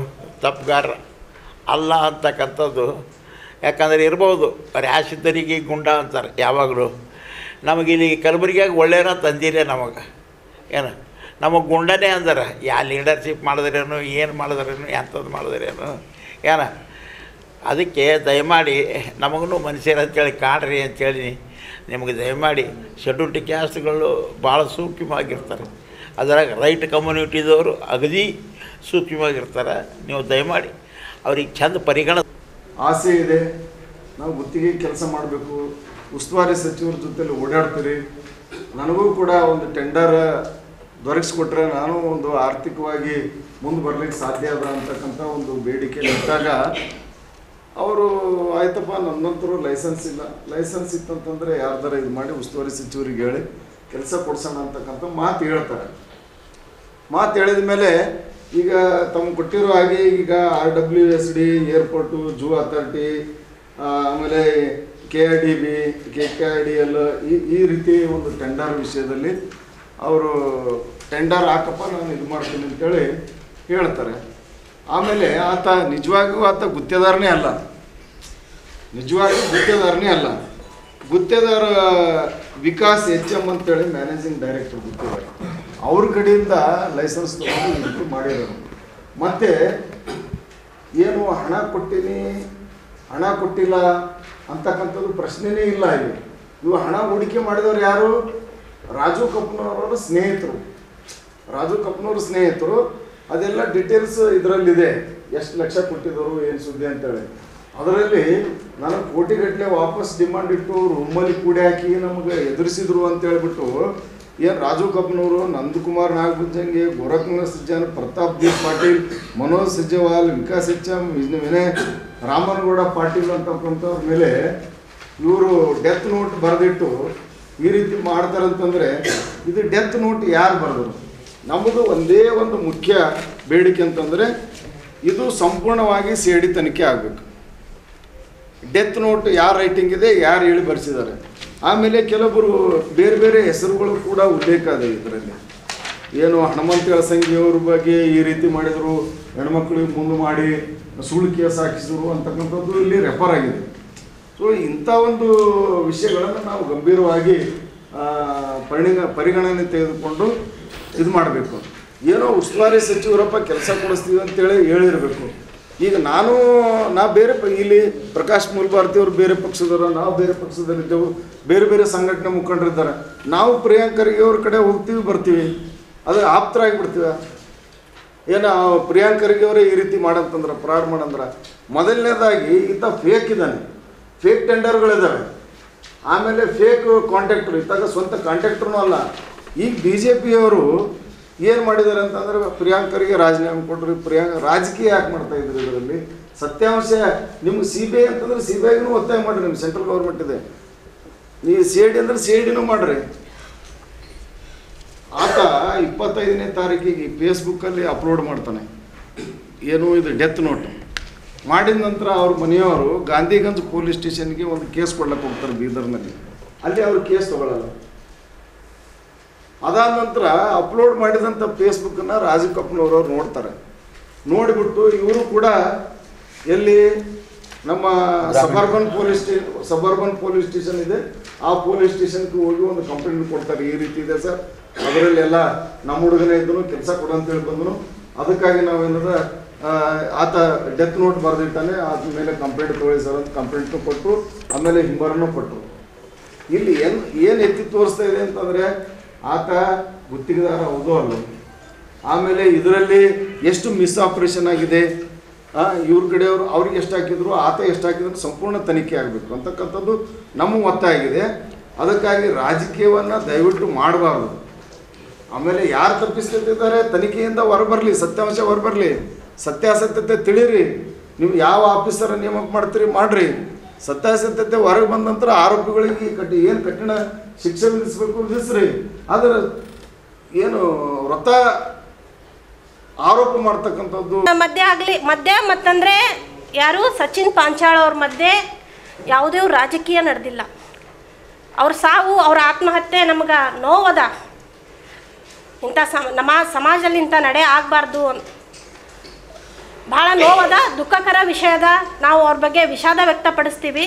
ತಪ್ಪುಗಾರ ಅಲ್ಲ ಅಂತಕ್ಕಂಥದ್ದು. ಯಾಕಂದರೆ ಇರ್ಬೋದು ರ್ಯಾಶಿದ್ದರಿಗೆ ಗುಂಡ ಅಂತಾರೆ ಯಾವಾಗಲೂ. ನಮಗಿಲ್ಲಿ ಕಲಬುರಗಿಯಾಗ ಒಳ್ಳೆಯರ ತಂದಿರೇ ನಮಗೆ ಏನು ನಮಗೆ ಗುಂಡನೇ ಅಂದ್ರೆ ಯಾ ಲೀಡರ್ಶಿಪ್ ಮಾಡಿದ್ರೇನು, ಏನು ಮಾಡಿದ್ರೇನು, ಎಂಥದ್ದು ಮಾಡಿದ್ರೇನು ಏನು. ಅದಕ್ಕೆ ದಯಮಾಡಿ ನಮಗೂ ಮನುಷ್ಯರು ಅಂತೇಳಿ ಕಾಡ್ರಿ ಅಂಥೇಳಿ ನಿಮಗೆ ದಯಮಾಡಿ ಶೆಡ್ಯೂಲ್ಡ್ ಕ್ಯಾಸ್ಟ್ಗಳು ಭಾಳ ಸೂಕ್ಷ್ಮವಾಗಿರ್ತಾರೆ. ಅದರಾಗ ರೈಟ್ ಕಮ್ಯುನಿಟಿದವರು ಅಗದಿ ಸೂಕ್ಷ್ಮವಾಗಿರ್ತಾರೆ. ನೀವು ದಯಮಾಡಿ ಅವ್ರಿಗೆ ಚಂದ ಆಸೆ ಇದೆ. ನಾವು ಗುತ್ತಿಗೆ ಕೆಲಸ ಮಾಡಬೇಕು, ಉಸ್ತುವಾರಿ ಸಚಿವರ ಜೊತೆಲಿ ಓಡಾಡ್ತೀರಿ. ನನಗೂ ಕೂಡ ಒಂದು ಟೆಂಡರ್ ದೊರಕಿಸ್ಕೊಟ್ರೆ ನಾನು ಒಂದು ಆರ್ಥಿಕವಾಗಿ ಮುಂದೆ ಬರಲಿಕ್ಕೆ ಸಾಧ್ಯ ಅದ ಅಂತಕ್ಕಂಥ ಒಂದು ಬೇಡಿಕೆ ಇಟ್ಟಾಗ ಅವರು ಆಯ್ತಪ್ಪ ನನ್ನಂತರೂ ಲೈಸೆನ್ಸ್ ಇಲ್ಲ, ಲೈಸೆನ್ಸ್ ಇತ್ತಂತಂದರೆ ಯಾರ್ದಾರ ಇದು ಮಾಡಿ ಉಸ್ತುವಾರಿ ಸಚಿವರಿಗೆ ಹೇಳಿ ಕೆಲಸ ಕೊಡ್ಸೋಣ ಅಂತಕ್ಕಂಥ ಮಾತು ಹೇಳ್ತಾರೆ. ಮಾತು ಹೇಳಿದ ಮೇಲೆ ಈಗ ತಮ್ಮ ಕೊಟ್ಟಿರೋ ಹಾಗೆ ಈಗ RWSD ಏರ್ಪೋರ್ಟು, ಜೂ ಅಥಾರಿಟಿ, ಆಮೇಲೆ KIDB, KKIDL ಈ ರೀತಿ ಒಂದು ಟೆಂಡರ್ ವಿಷಯದಲ್ಲಿ ಅವರು ಟೆಂಡರ್ ಹಾಕಪ್ಪ ನಾನು ಇದು ಮಾಡ್ತೀನಿ ಅಂತೇಳಿ ಹೇಳ್ತಾರೆ. ಆಮೇಲೆ ಆತ ನಿಜವಾಗಿಯೂ ಆತ ಗುತ್ತೇದಾರನೇ ಅಲ್ಲ, ನಿಜವಾಗಿಯೂ ಗುತ್ತೇದಾರನೇ ಅಲ್ಲ. ಗುತ್ತೇದಾರ ವಿಕಾಸ್ HM ಅಂತೇಳಿ ಮ್ಯಾನೇಜಿಂಗ್ ಡೈರೆಕ್ಟರ್ ಗುತ್ತೇದಾರ, ಅವ್ರ ಕಡೆಯಿಂದ ಲೈಸೆನ್ಸ್ ತೊಗೊಂಡು ಇದು ಮಾಡಿರೋರು. ಮತ್ತು ಏನು ಹಣ ಕೊಟ್ಟಿನಿ ಹಣ ಕೊಟ್ಟಿಲ್ಲ ಅಂತಕ್ಕಂಥದ್ದು ಪ್ರಶ್ನೆನೇ ಇಲ್ಲ. ಇವು ಹಣ ಹೂಡಿಕೆ ಮಾಡಿದವರು ಯಾರು? ರಾಜು ಕಪ್ನವರ ಸ್ನೇಹಿತರು, ರಾಜು ಕಪ್ನವ್ರ ಸ್ನೇಹಿತರು. ಅದೆಲ್ಲ ಡೀಟೇಲ್ಸ್ ಇದರಲ್ಲಿದೆ, ಎಷ್ಟು ಲಕ್ಷ ಕೊಟ್ಟಿದ್ದವರು ಏನು ಸುದ್ದಿ ಅಂತೇಳಿ. ಅದರಲ್ಲಿ ನನಗೆ ಕೋಟಿಗಟ್ಟಲೆ ವಾಪಸ್ ಡಿಮಾಂಡ್ ಇಟ್ಟು ರೂಮಲ್ಲಿ ಕೂಡಿ ಹಾಕಿ ನಮಗೆ ಎದುರಿಸಿದ್ರು ಅಂತೇಳ್ಬಿಟ್ಟು ಏನು ರಾಜು ಕಪ್ನವರು, ನಂದಕುಮಾರ್ ನಾಗಭುಜಂಗೆ, ಗೋರಖ್ನಾಥ್ ಸಜ್ಜನ್, ಪ್ರತಾಪ್ ದೀಪ್ ಪಾಟೀಲ್, ಮನೋಜ್ ಸಜ್ಜವಾಲ್, ವಿಕಾಸ್ HM, ವಿನಯ್ ರಾಮನಗೌಡ ಪಾಟೀಲ್ ಅಂತಕ್ಕಂಥವ್ರ ಮೇಲೆ ಇವರು ಡೆತ್ ನೋಟ್ ಬರೆದಿಟ್ಟು ಈ ರೀತಿ ಮಾಡ್ತಾರಂತಂದರೆ ಇದು ಡೆತ್ ನೋಟ್ ಯಾರು ಬರೆದರು? ನಮ್ಮದು ಒಂದೇ ಒಂದು ಮುಖ್ಯ ಬೇಡಿಕೆ ಅಂತಂದರೆ ಇದು ಸಂಪೂರ್ಣವಾಗಿ CID ತನಿಖೆ ಆಗಬೇಕು. ಡೆತ್ ನೋಟ್ ಯಾರು ರೈಟಿಂಗ್ ಇದೆ, ಯಾರು ಹೇಳಿ ಬರೆಸಿದ್ದಾರೆ. ಆಮೇಲೆ ಕೆಲವರು ಬೇರೆ ಬೇರೆ ಹೆಸರುಗಳು ಕೂಡ ಉಲ್ಲೇಖ ಇದೆ ಇದರಲ್ಲಿ. ಏನು ಹನುಮಂತ ಯಳಸಂಗಿಯವ್ರ ಬಗ್ಗೆ ಈ ರೀತಿ ಮಾಡಿದರು, ಹೆಣ್ಮಕ್ಳಿಗೆ ಮುಂದೆ ಮಾಡಿ ಸುಳ್ಳು ಕೇಸ್ ಹಾಕಿಸಿದ್ರು ಅಂತಕ್ಕಂಥದ್ದು ಇಲ್ಲಿ ರೆಫರ್ ಆಗಿದೆ. ಸೊ ಇಂಥ ಒಂದು ವಿಷಯಗಳನ್ನು ನಾವು ಗಂಭೀರವಾಗಿ ಪರಿಗಣನೆ ತೆಗೆದುಕೊಂಡು ಇದು ಮಾಡಬೇಕು. ಏನೋ ಉಸ್ತುವಾರಿ ಸಚಿವರಪ್ಪ ಕೆಲಸ ಕೊಡಿಸ್ತೀವಿ ಅಂತೇಳಿ ಹೇಳಿರಬೇಕು. ಈಗ ನಾ ಬೇರೆ ಇಲ್ಲಿ ಪ್ರಕಾಶ್ ಮೂಲ್ಭಾರತಿಯವರು ಬೇರೆ ಪಕ್ಷದವರು, ನಾವು ಬೇರೆ ಪಕ್ಷದಲ್ಲಿದ್ದೆವು, ಬೇರೆ ಬೇರೆ ಸಂಘಟನೆ ಮುಖಂಡರಿದ್ದಾರೆ. ನಾವು ಪ್ರಿಯಾಂಕ್ ಖರ್ಗೆ ಅವ್ರ ಕಡೆ ಹೋಗ್ತೀವಿ ಬರ್ತೀವಿ, ಅದು ಆಪ್ತರಾಗಿಬಿಡ್ತೀವಿ. ಏನು ಪ್ರಿಯಾಂಕ್ ಖರ್ಗೆ ಅವರೇ ಈ ರೀತಿ ಮಾಡಂತಂದ್ರೆ ಫ್ರಾಡ್ ಮಾಡಂದ್ರೆ, ಮೊದಲನೇದಾಗಿ ಈತ ಫೇಕ್ ಇದ್ದಾನೆ, ಫೇಕ್ ಟೆಂಡರ್ಗಳಿದ್ದಾವೆ. ಆಮೇಲೆ ಫೇಕ್ ಕಾಂಟ್ಯಾಕ್ಟ್ರು, ಇತ್ತಾಗ ಸ್ವಂತ ಕಾಂಟ್ಯಾಕ್ಟ್ರೂ ಅಲ್ಲ. ಈಗ BJPಯವರು ಏನು ಮಾಡಿದ್ದಾರೆ ಅಂತಂದ್ರೆ ಪ್ರಿಯಾಂಕ್ ಖರ್ಗೆ ರಾಜೀನಾಮೆ ಕೊಟ್ಟರು. ರಾಜಕೀಯ ಯಾಕೆ ಮಾಡ್ತಾಯಿದ್ರು ಇದರಲ್ಲಿ? ಸತ್ಯಾಂಶ ನಿಮ್ಗೆ CBI ಅಂತಂದ್ರೆ CBIಗೂ ಒತ್ತಾಯ ಮಾಡಿರಿ. ನಿಮ್ಮ ಸೆಂಟ್ರಲ್ ಗೌರ್ಮೆಂಟ್ ಇದೆ, ನೀವು CID ಅಂದ್ರೆ CIDನೂ ಮಾಡಿರಿ. ಆತ 25ನೇ ತಾರೀಕಿಗೆ ಫೇಸ್ಬುಕ್ಕಲ್ಲಿ ಅಪ್ಲೋಡ್ ಮಾಡ್ತಾನೆ, ಏನು ಇದು ಡೆತ್ ನೋಟ್. ಮಾಡಿದ ನಂತರ ಅವ್ರ ಮನೆಯವರು ಗಾಂಧಿಗಂಜ್ ಪೊಲೀಸ್ ಸ್ಟೇಷನ್ಗೆ ಒಂದು ಕೇಸ್ ಕೊಡ್ಲಿಕ್ಕೆ ಹೋಗ್ತಾರೆ ಬೀದರ್ನಲ್ಲಿ. ಅಲ್ಲಿ ಅವರು ಕೇಸ್ ತೊಗೊಳ್ಳಲ್ಲ. ಅದಾದ ನಂತರ ಅಪ್ಲೋಡ್ ಮಾಡಿದಂಥ ಫೇಸ್ಬುಕ್ಕನ್ನು ರಾಜಕಪ್ಪನವರು ನೋಡ್ತಾರೆ. ನೋಡಿಬಿಟ್ಟು ಇವರು ಕೂಡ ಎಲ್ಲಿ ನಮ್ಮ ಸಬರ್ಬನ್ ಪೊಲೀಸ್ ಸ್ಟೇಷನ್ ಇದೆ, ಆ ಪೊಲೀಸ್ ಸ್ಟೇಷನ್ಗೆ ಹೋಗಿ ಒಂದು ಕಂಪ್ಲೇಂಟ್ ಕೊಡ್ತಾರೆ. ಈ ರೀತಿ ಇದೆ ಸರ್, ಅದರಲ್ಲೆಲ್ಲ ನಮ್ಮ ಹುಡುಗನೇ ಇದ್ದನು, ಕೆಲಸ ಕೊಡಂತೇಳಿ ಬಂದನು, ಅದಕ್ಕಾಗಿ ನಾವೇನದ ಆತ ಡೆತ್ ನೋಟ್ ಬರೆದಿಟ್ಟಾನೆ, ಆದ್ಮೇಲೆ ಕಂಪ್ಲೇಂಟ್ ತೊಗೊಳ್ಳಿ ಸರ್ ಅಂತ ಕಂಪ್ಲೇಂಟ್ನು ಕೊಟ್ಟರು. ಆಮೇಲೆ ಹಿಂಬರನ್ನು ಕೊಟ್ಟರು. ಇಲ್ಲಿ ಏನು ಎತ್ತಿ ತೋರಿಸ್ತಾ ಇದೆ ಅಂತಂದರೆ ಆತ ಗುತ್ತಿಗೆದಾರ ಹೌದು ಅಲ್ಲ. ಆಮೇಲೆ ಇದರಲ್ಲಿ ಎಷ್ಟು ಮಿಸ್ ಆಪ್ರೇಷನ್ ಆಗಿದೆ, ಇವ್ರ ಕಡೆಯವರು ಅವ್ರಿಗೆ ಎಷ್ಟು ಹಾಕಿದ್ರು, ಆತ ಎಷ್ಟು ಹಾಕಿದ್ರು ಸಂಪೂರ್ಣ ತನಿಖೆ ಆಗಬೇಕು ಅಂತಕ್ಕಂಥದ್ದು ನಮ್ಮ ಒತ್ತಾಯ ಆಗಿದೆ. ಅದಕ್ಕಾಗಿ ರಾಜಕೀಯವನ್ನು ದಯವಿಟ್ಟು ಮಾಡಬಾರ್ದು. ಆಮೇಲೆ ಯಾರು ತಪ್ಪಿಸ್ತಿದ್ದಾರೆ ತನಿಖೆಯಿಂದ ಹೊರಬರಲಿ, ಸತ್ಯಾಂಶ ಹೊರಬರಲಿ, ಸತ್ಯಾಸತ್ಯತೆ ತಿಳಿರಿ. ನೀವು ಯಾವ ಆಫೀಸರ ನೇಮಕ ಮಾಡ್ತೀರಿ ಮಾಡಿರಿ. ಸತ್ಯಾಸತ್ಯತೆ ಹೊರಗೆ ಬಂದ ನಂತರ ಆರೋಪಿಗಳಿಗೆ ಏನು ಕಠಿಣ ಶಿಕ್ಷೆ ವಿಧಿಸಬೇಕು ವಿಧಿಸ್ರಿ. ಆದರೆ ಏನು ವ್ರತ ಆರೋಪ ಮಾಡ್ತಕ್ಕಂಥದ್ದು ಮಧ್ಯೆ ಮತ್ತಂದರೆ ಯಾರು ಸಚಿನ್ ಪಾಂಚಾಳ್ ಅವ್ರ ಮಧ್ಯೆ ಯಾವುದೇ ರಾಜಕೀಯ ನಡೆದಿಲ್ಲ. ಅವ್ರ ಸಾವು, ಅವ್ರ ಆತ್ಮಹತ್ಯೆ ನಮ್ಗೆ ನೋವದ. ಇಂಥ ನಮ್ಮ ಸಮಾಜದಲ್ಲಿ ಇಂಥ ನಡೆ ಆಗಬಾರ್ದು, ಭಾಳ ನೋವದ, ದುಃಖಕರ ವಿಷಯದ. ನಾವು ಅವ್ರ ಬಗ್ಗೆ ವಿಷಾದ ವ್ಯಕ್ತಪಡಿಸ್ತೀವಿ.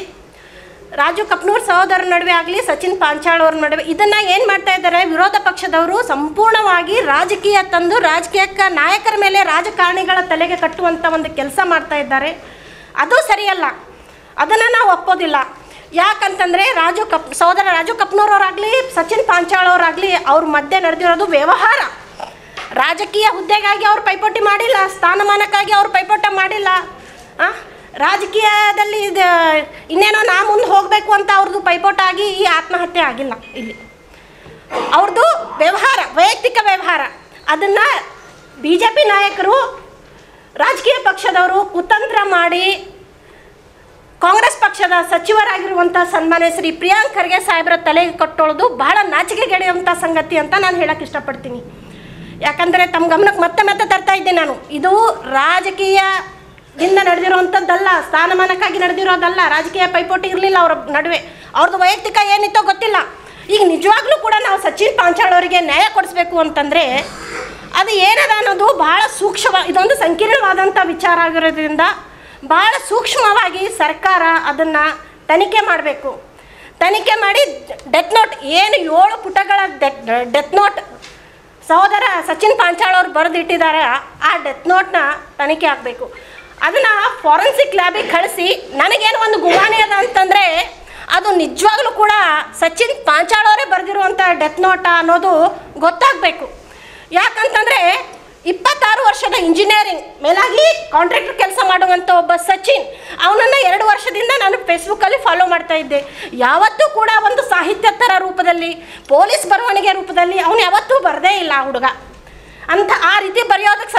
ರಾಜು ಕಪ್ನೂರ್ ಸಹೋದರರ ನಡುವೆ ಆಗಲಿ, ಸಚಿನ್ ಪಾಂಚಾಳ್ ಅವ್ರ ನಡುವೆ ಇದನ್ನು ಏನು ಮಾಡ್ತಾ ಇದ್ದಾರೆ ವಿರೋಧ ಪಕ್ಷದವರು? ಸಂಪೂರ್ಣವಾಗಿ ರಾಜಕೀಯ ತಂದು ರಾಜಕೀಯಕ್ಕೆ ನಾಯಕರ ಮೇಲೆ ರಾಜಕಾರಣಿಗಳ ತಲೆಗೆ ಕಟ್ಟುವಂಥ ಒಂದು ಕೆಲಸ ಮಾಡ್ತಾ ಇದ್ದಾರೆ. ಅದು ಸರಿಯಲ್ಲ, ಅದನ್ನು ನಾವು ಒಪ್ಪೋದಿಲ್ಲ. ಯಾಕಂತಂದರೆ ಸಹೋದರ ರಾಜು ಕಪ್ನೂರವರಾಗಲಿ, ಸಚಿನ್ ಪಾಂಚಾಳ್ ಅವರಾಗಲಿ, ಅವ್ರ ಮಧ್ಯೆ ನಡೆದಿರೋದು ವ್ಯವಹಾರ. ರಾಜಕೀಯ ಹುದ್ದೆಗಾಗಿ ಅವ್ರು ಪೈಪೋಟಿ ಮಾಡಿಲ್ಲ, ಸ್ಥಾನಮಾನಕ್ಕಾಗಿ ಅವ್ರು ಪೈಪೋಟ ಮಾಡಿಲ್ಲ. ರಾಜಕೀಯದಲ್ಲಿ ಇನ್ನೇನೋ ನಾ ಮುಂದೆ ಹೋಗಬೇಕು ಅಂತ ಅವ್ರದ್ದು ಪೈಪೋಟ ಆಗಿ ಈ ಆತ್ಮಹತ್ಯೆ ಆಗಿಲ್ಲ. ಇಲ್ಲಿ ಅವ್ರದ್ದು ವ್ಯವಹಾರ, ವೈಯಕ್ತಿಕ ವ್ಯವಹಾರ. ಅದನ್ನು BJP ನಾಯಕರು, ರಾಜಕೀಯ ಪಕ್ಷದವರು ಕುತಂತ್ರ ಮಾಡಿ ಕಾಂಗ್ರೆಸ್ ಪಕ್ಷದ ಸಚಿವರಾಗಿರುವಂಥ ಸನ್ಮಾನ್ಯ ಶ್ರೀ ಪ್ರಿಯಾಂಕ್ ಖರ್ಗೆ ಸಾಹೇಬರ ತಲೆಗೆ ಕಟ್ಟೋಳೋದು ಬಹಳ ನಾಚಿಕೆಗೆಡೆಯುವಂಥ ಸಂಗತಿ ಅಂತ ನಾನು ಹೇಳಕ್ಕೆ ಇಷ್ಟಪಡ್ತೀನಿ. ಯಾಕಂದರೆ ತಮ್ಮ ಗಮನಕ್ಕೆ ಮತ್ತೆ ತರ್ತಾ ಇದ್ದೆ ನಾನು, ಇದು ರಾಜಕೀಯದಿಂದ ನಡೆದಿರುವಂಥದ್ದಲ್ಲ, ಸ್ಥಾನಮಾನಕ್ಕಾಗಿ ನಡೆದಿರೋದಲ್ಲ. ರಾಜಕೀಯ ಪೈಪೋಟಿ ಇರಲಿಲ್ಲ ಅವರ ನಡುವೆ, ಅವ್ರದ್ದು ವೈಯಕ್ತಿಕ ಏನಿತ್ತೋ ಗೊತ್ತಿಲ್ಲ. ಈಗ ನಿಜವಾಗ್ಲೂ ಕೂಡ ನಾವು ಸಚಿನ್ ಪಾಂಚಾಳ್ ಅವರಿಗೆ ನ್ಯಾಯ ಕೊಡಿಸ್ಬೇಕು ಅಂತಂದರೆ ಅದು ಏನದ ಅನ್ನೋದು ಭಾಳ ಇದೊಂದು ಸಂಕೀರ್ಣವಾದಂಥ ವಿಚಾರ ಆಗಿರೋದ್ರಿಂದ ಭಾಳ ಸೂಕ್ಷ್ಮವಾಗಿ ಸರ್ಕಾರ ಅದನ್ನು ತನಿಖೆ ಮಾಡಬೇಕು. ತನಿಖೆ ಮಾಡಿ ಡೆತ್ ನೋಟ್ ಏನು 7 ಪುಟಗಳ ಡೆತ್ ನೋಟ್ ಸಹೋದರ ಸಚಿನ್ ಪಾಂಚಾಳ್ ಅವ್ರು ಬರೆದಿಟ್ಟಿದ್ದಾರೆ, ಆ ಡೆತ್ ನೋಟ್ನ ತನಿಖೆ ಆಗಬೇಕು. ಅದನ್ನು ಫಾರೆನ್ಸಿಕ್ ಲ್ಯಾಬಿಗೆ ಕಳಿಸಿ ನನಗೇನು ಒಂದು ಗುಮಾನಿ ಅದ ಅಂತಂದರೆ ಅದು ನಿಜವಾಗ್ಲೂ ಕೂಡ ಸಚಿನ್ ಪಾಂಚಾಳ್ ಅವರೇ ಬರೆದಿರುವಂಥ ಡೆತ್ ನೋಟ ಅನ್ನೋದು ಗೊತ್ತಾಗಬೇಕು. ಯಾಕಂತಂದರೆ 26 ವರ್ಷದ ಇಂಜಿನಿಯರಿಂಗ್ ಮೇಲಾಗಿ ಕಾಂಟ್ರಾಕ್ಟರ್ ಕೆಲಸ ಮಾಡುವಂಥ ಒಬ್ಬ ಸಚಿನ್, ಅವನನ್ನು 2 ವರ್ಷದಿಂದ ನಾನು ಫೇಸ್ಬುಕ್ಕಲ್ಲಿ ಫಾಲೋ ಮಾಡ್ತಾ ಇದ್ದೆ. ಯಾವತ್ತೂ ಕೂಡ ಒಂದು ಸಾಹಿತ್ಯೇತರ ರೂಪದಲ್ಲಿ, ಪೊಲೀಸ್ ಬರವಣಿಗೆ ರೂಪದಲ್ಲಿ ಅವನು ಯಾವತ್ತೂ ಬರದೇ ಇಲ್ಲ ಆ ಹುಡುಗ. ಆ ರೀತಿ ಬರೆಯೋದಕ್ಕೆ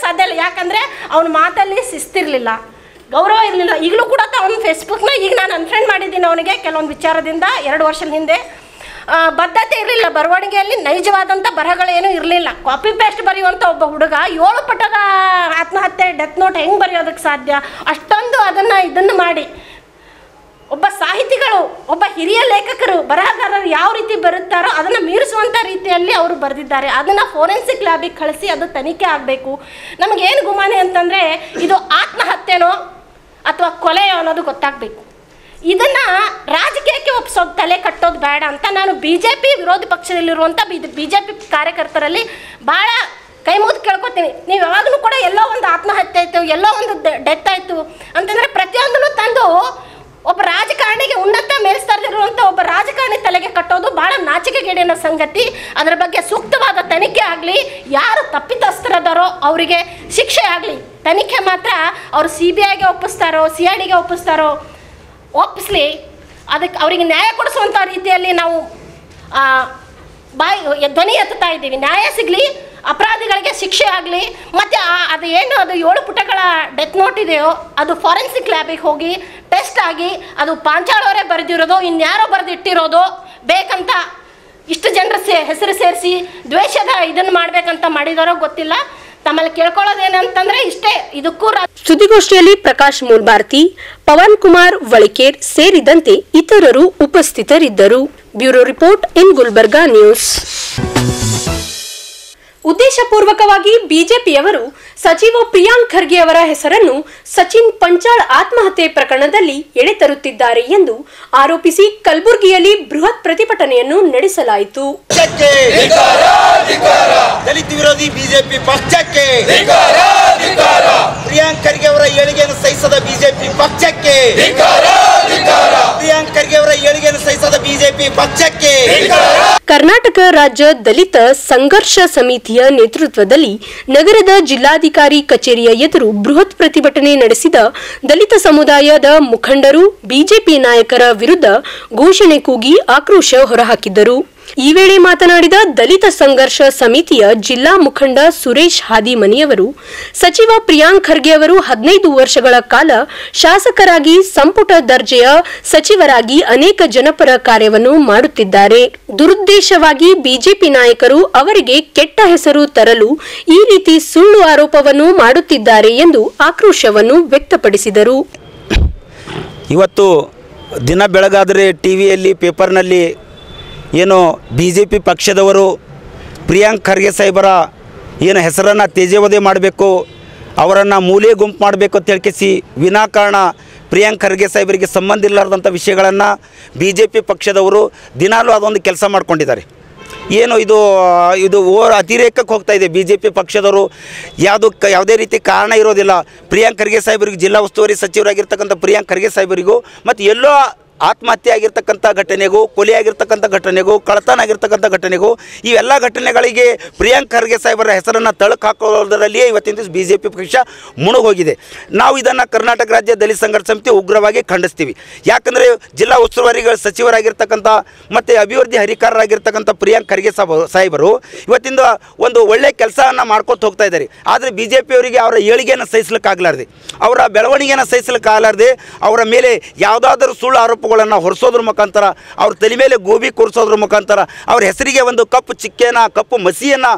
ಸಾಧ್ಯ ಇಲ್ಲ. ಯಾಕಂದರೆ ಅವನ ಮಾತಲ್ಲಿ ಶಿಸ್ತಿರಲಿಲ್ಲ, ಗೌರವ ಇರಲಿಲ್ಲ. ಈಗಲೂ ಕೂಡ ಅವನ ಫೇಸ್ಬುಕ್ನ ಈಗ ನಾನು ಅನ್ಫ್ರೆಂಡ್ ಮಾಡಿದ್ದೀನಿ ಅವನಿಗೆ ಕೆಲವೊಂದು ವಿಚಾರದಿಂದ. 2 ವರ್ಷದ ಹಿಂದೆ ಬದ್ಧತೆ ಇರಲಿಲ್ಲ, ಬರವಣಿಗೆಯಲ್ಲಿ ನೈಜವಾದಂಥ ಬರಹಗಳೇನೂ ಇರಲಿಲ್ಲ. ಕಾಪಿ ಪೇಸ್ಟ್ ಬರೆಯುವಂಥ ಒಬ್ಬ ಹುಡುಗ 7 ಪುಟದ ಆತ್ಮಹತ್ಯೆ ಡೆತ್ ನೋಟ್ ಹೆಂಗೆ ಬರೆಯೋದಕ್ಕೆ ಸಾಧ್ಯ? ಅಷ್ಟೊಂದು ಇದನ್ನು ಮಾಡಿ ಒಬ್ಬ ಸಾಹಿತಿಗಳು, ಒಬ್ಬ ಹಿರಿಯ ಲೇಖಕರು, ಬರಹಗಾರರು ಯಾವ ರೀತಿ ಬರುತ್ತಾರೋ ಅದನ್ನು ಮೀರಿಸುವಂಥ ರೀತಿಯಲ್ಲಿ ಅವರು ಬರೆದಿದ್ದಾರೆ. ಅದನ್ನು ಫೋರೆನ್ಸಿಕ್ ಲ್ಯಾಬಿಗೆ ಕಳಿಸಿ ಅದು ತನಿಖೆ ಆಗಬೇಕು. ನಮಗೇನು ಗುಮಾನಿ ಅಂತಂದರೆ ಇದು ಆತ್ಮಹತ್ಯೆನೋ ಅಥವಾ ಕೊಲೆಯೋ ಅನ್ನೋದು ಗೊತ್ತಾಗಬೇಕು. ಇದನ್ನು ರಾಜಕೀಯಕ್ಕೆ ಒಪ್ಪಿಸೋದು, ತಲೆ ಕಟ್ಟೋದು ಬೇಡ ಅಂತ ನಾನು BJP ವಿರೋಧಿ ಪಕ್ಷದಲ್ಲಿರುವಂಥ BJP ಕಾರ್ಯಕರ್ತರಲ್ಲಿ ಭಾಳ ಕೈ ಮುಗಿದು ಕೇಳ್ಕೊತೀನಿ. ನೀವು ಯಾವಾಗಲೂ ಕೂಡ ಎಲ್ಲೋ ಒಂದು ಆತ್ಮಹತ್ಯೆ ಆಯಿತು, ಎಲ್ಲೋ ಒಂದು ಡೆತ್ ಆಯಿತು ಅಂತಂದರೆ ಪ್ರತಿಯೊಂದನ್ನು ತಂದು ಒಬ್ಬ ರಾಜಕಾರಣಿಗೆ ಉನ್ನತ ಮೇಲ್ಸ್ತರದಲ್ಲಿರುವಂಥ ಒಬ್ಬ ರಾಜಕಾರಣಿ ತಲೆಗೆ ಕಟ್ಟೋದು ಭಾಳ ನಾಚಿಕೆಗೇಡಿನ ಸಂಗತಿ. ಅದರ ಬಗ್ಗೆ ಸೂಕ್ತವಾದ ತನಿಖೆ ಆಗಲಿ, ಯಾರು ತಪ್ಪಿತಸ್ಥರದಾರೋ ಅವರಿಗೆ ಶಿಕ್ಷೆ ಆಗಲಿ. ತನಿಖೆ ಮಾತ್ರ ಅವರು CBIಗೆ ಒಪ್ಪಿಸ್ತಾರೋ CIDಗೆ ಒಪ್ಪಿಸ್ತಾರೋ ಒಪ್ಪಿಸ್ಲಿ, ಅದಕ್ಕೆ ಅವರಿಗೆ ನ್ಯಾಯ ಕೊಡಿಸುವಂಥ ರೀತಿಯಲ್ಲಿ ನಾವು ಧ್ವನಿ ಎತ್ತುತ್ತಾ ಇದ್ದೀವಿ. ನ್ಯಾಯ ಸಿಗಲಿ, ಅಪರಾಧಿಗಳಿಗೆ ಶಿಕ್ಷೆ ಆಗಲಿ. ಮತ್ತು ಅದು ಏನು ಅದು 7 ಪುಟಗಳ ಡೆತ್ ನೋಟ್ ಇದೆಯೋ ಅದು ಫಾರೆನ್ಸಿಕ್ ಲ್ಯಾಬಿಗೆ ಹೋಗಿ ಟೆಸ್ಟ್ ಆಗಿ ಅದು ಪಾಂಚಾಳವರೇ ಬರೆದಿರೋದು, ಇನ್ಯಾರೋ ಬರೆದಿಟ್ಟಿರೋದು, ಬೇಕಂತ ಇಷ್ಟು ಜನರ ಹೆಸರು ಸೇರಿಸಿ ದ್ವೇಷದ ಇದನ್ನು ಮಾಡಬೇಕಂತ ಮಾಡಿದಾರೋ ಗೊತ್ತಿಲ್ಲ. ತಮ್ಮಲ್ಲಿ ಕೇಳ್ಕೊಳ್ಳೋದೇನಂತಂದ್ರೆ ಇಷ್ಟೇ, ಇದಕ್ಕೂ ಸುದ್ದಿಗೋಷ್ಠಿಯಲ್ಲಿ ಪ್ರಕಾಶ್ ಮೂಲ್ಭಾರತಿ, ಪವನ್ ಕುಮಾರ್ ವಳಿಕೇರ್ ಸೇರಿದಂತೆ ಇತರರು ಉಪಸ್ಥಿತರಿದ್ದರು. Bureau report in Gulbarga news. ಉದ್ದೇಶಪೂರ್ವಕವಾಗಿ ಬಿಜೆಪಿಯವರು ಸಚಿವ ಪ್ರಿಯಾಂಕ್ ಖರ್ಗೆ ಅವರ ಹೆಸರನ್ನು ಸಚಿನ್ ಪಂಚಾಳ್ ಆತ್ಮಹತ್ಯೆ ಪ್ರಕರಣದಲ್ಲಿ ಎಳೆತರುತ್ತಿದ್ದಾರೆ ಎಂದು ಆರೋಪಿಸಿ ಕಲಬುರಗಿಯಲ್ಲಿ ಬೃಹತ್ ಪ್ರತಿಭಟನೆಯನ್ನು ನಡೆಸಲಾಯಿತು. ದಲಿತ ವಿರೋಧಿ ಬಿಜೆಪಿ ಪಕ್ಷಕ್ಕೆ ಪ್ರಿಯಾಂಕ್ ಖರ್ಗೆ ಅವರ ಏಳಿಗೆಯನ್ನು ಸಹಿಸದ ಬಿಜೆಪಿ ಪಕ್ಷಕ್ಕೆ ಪ್ರಿಯಾಂಕ್ ಖರ್ಗೆ ಅವರ ಏಳಿಗೆಯನ್ನು ಸಹಿಸದ ಬಿಜೆಪಿ ಪಕ್ಷಕ್ಕೆ ಕರ್ನಾಟಕ ರಾಜ್ಯ ದಲಿತ ಸಂಘರ್ಷ ಸಮಿತಿಯ ನೇತೃತ್ವದಲ್ಲಿ ನಗರದ ಜಿಲ್ಲಾಧಿಕಾರಿ ಕಚೇರಿಯ ಎದುರು ಬೃಹತ್ ಪ್ರತಿಭಟನೆ ನಡೆಸಿದ ದಲಿತ ಸಮುದಾಯದ ಮುಖಂಡರು ಬಿಜೆಪಿ ನಾಯಕರ ವಿರುದ್ಧ ಘೋಷಣೆ ಕೂಗಿ ಆಕ್ರೋಶ ಹೊರಹಾಕಿದ್ದರು. ಈ ವೇಳೆ ಮಾತನಾಡಿದ ದಲಿತ ಸಂಘರ್ಷ ಸಮಿತಿಯ ಜಿಲ್ಲಾ ಮುಖಂಡ ಸುರೇಶ್ ಹಾದಿಮನಿಯವರು, ಸಚಿವ ಪ್ರಿಯಾಂಕ್ ಖರ್ಗೆ ಅವರು 15 ವರ್ಷಗಳ ಕಾಲ ಶಾಸಕರಾಗಿ ಸಂಪುಟ ದರ್ಜೆಯ ಸಚಿವರಾಗಿ ಅನೇಕ ಜನಪರ ಕಾರ್ಯವನ್ನು ಮಾಡುತ್ತಿದ್ದಾರೆ. ದುರುದ್ದೇಶವಾಗಿ ಬಿಜೆಪಿ ನಾಯಕರು ಅವರಿಗೆ ಕೆಟ್ಟ ಹೆಸರು ತರಲು ಈ ರೀತಿ ಸುಳ್ಳು ಆರೋಪವನ್ನು ಮಾಡುತ್ತಿದ್ದಾರೆ ಎಂದು ಆಕ್ರೋಶವನ್ನು ವ್ಯಕ್ತಪಡಿಸಿದರು. ಇವತ್ತು ದಿನ ಬೆಳಗಾದರೆ ಟಿವಿಯಲ್ಲಿ ಪೇಪರ್ನಲ್ಲಿ ಏನು BJP ಪಕ್ಷದವರು ಪ್ರಿಯಾಂಕ್ ಖರ್ಗೆ ಸಾಹೇಬರ ಏನು ಹೆಸರನ್ನು ತೇಜೋವಧೆ ಮಾಡಬೇಕು, ಅವರನ್ನು ಮೂಲೆ ಗುಂಪು ಮಾಡಬೇಕು ಅಂತ ಹೇಳ್ಕೇಸಿ ವಿನಾಕಾರಣ ಪ್ರಿಯಾಂಕ್ ಖರ್ಗೆ ಸಾಹೇಬರಿಗೆ ಸಂಬಂಧ ಇಲ್ಲದಂಥ ವಿಷಯಗಳನ್ನು BJP ಪಕ್ಷದವರು ದಿನಾಲೂ ಅದೊಂದು ಕೆಲಸ ಮಾಡ್ಕೊಂಡಿದ್ದಾರೆ. ಏನು ಇದು ಅತಿರೇಕಕ್ಕೆ ಹೋಗ್ತಾ ಇದೆ. BJP ಪಕ್ಷದವರು ಯಾವುದೇ ರೀತಿ ಕಾರಣ ಇರೋದಿಲ್ಲ. ಪ್ರಿಯಾಂಕ್ ಖರ್ಗೆ ಸಾಹೇಬರಿಗೆ ಜಿಲ್ಲಾ ಉಸ್ತುವಾರಿ ಸಚಿವರಾಗಿರ್ತಕ್ಕಂಥ ಪ್ರಿಯಾಂಕ್ ಖರ್ಗೆ ಸಾಹೇಬರಿಗೂ ಮತ್ತು ಎಲ್ಲೋ ಆತ್ಮಹತ್ಯೆ ಆಗಿರ್ತಕ್ಕಂಥ ಘಟನೆಗೂ, ಕೊಲೆ ಆಗಿರ್ತಕ್ಕಂಥ ಘಟನೆಗೂ, ಕಳ್ಳತನ ಆಗಿರ್ತಕ್ಕಂಥ ಘಟನೆಗೂ, ಇವೆಲ್ಲ ಘಟನೆಗಳಿಗೆ ಪ್ರಿಯಾಂಕ್ ಖರ್ಗೆ ಸಾಹೇಬರ ಹೆಸರನ್ನು ತಳಕು ಹಾಕೋದರಲ್ಲಿಯೇ ಇವತ್ತಿನ ದಿವಸ BJP ಪಕ್ಷ ಮುಳುಗೋಗಿದೆ. ನಾವು ಇದನ್ನು ಕರ್ನಾಟಕ ರಾಜ್ಯ ದಲಿತ ಸಂಘರ್ಷ ಸಮಿತಿ ಉಗ್ರವಾಗಿ ಖಂಡಿಸ್ತೀವಿ. ಯಾಕಂದರೆ ಜಿಲ್ಲಾ ಉಸ್ತುವಾರಿಗಳ ಸಚಿವರಾಗಿರ್ತಕ್ಕಂಥ ಮತ್ತು ಅಭಿವೃದ್ಧಿ ಅಧಿಕಾರರಾಗಿರ್ತಕ್ಕಂಥ ಪ್ರಿಯಾಂಕ್ ಖರ್ಗೆ ಸಾಹೇಬರು ಇವತ್ತಿಂದ ಒಂದು ಒಳ್ಳೆಯ ಕೆಲಸವನ್ನು ಮಾಡ್ಕೊತ ಹೋಗ್ತಾ ಇದ್ದಾರೆ. ಆದರೆ BJP ಅವರಿಗೆ ಅವರ ಏಳಿಗೆಯನ್ನು ಸಹಿಸಲಿಕ್ಕಾಗಲಾರ್ದೆ, ಅವರ ಬೆಳವಣಿಗೆಯನ್ನು ಸಹಿಸಲಿಕ್ಕಾಗಲಾರ್ದೆ ಅವರ ಮೇಲೆ ಯಾವುದಾದ್ರೂ ಸುಳ್ಳು ಆರೋಪಗಳನ್ನು ಹೊರಿಸೋದ್ರ ಮುಖಾಂತರ, ಅವ್ರ ತಲೆ ಮೇಲೆ ಗೋಬಿ ಕೂರಿಸೋದ್ರ ಮುಖಾಂತರ, ಅವ್ರ ಹೆಸರಿಗೆ ಒಂದು ಕಪ್ಪು ಚಿಕ್ಕೆಯನ್ನು, ಕಪ್ಪು ಮಸಿಯನ್ನು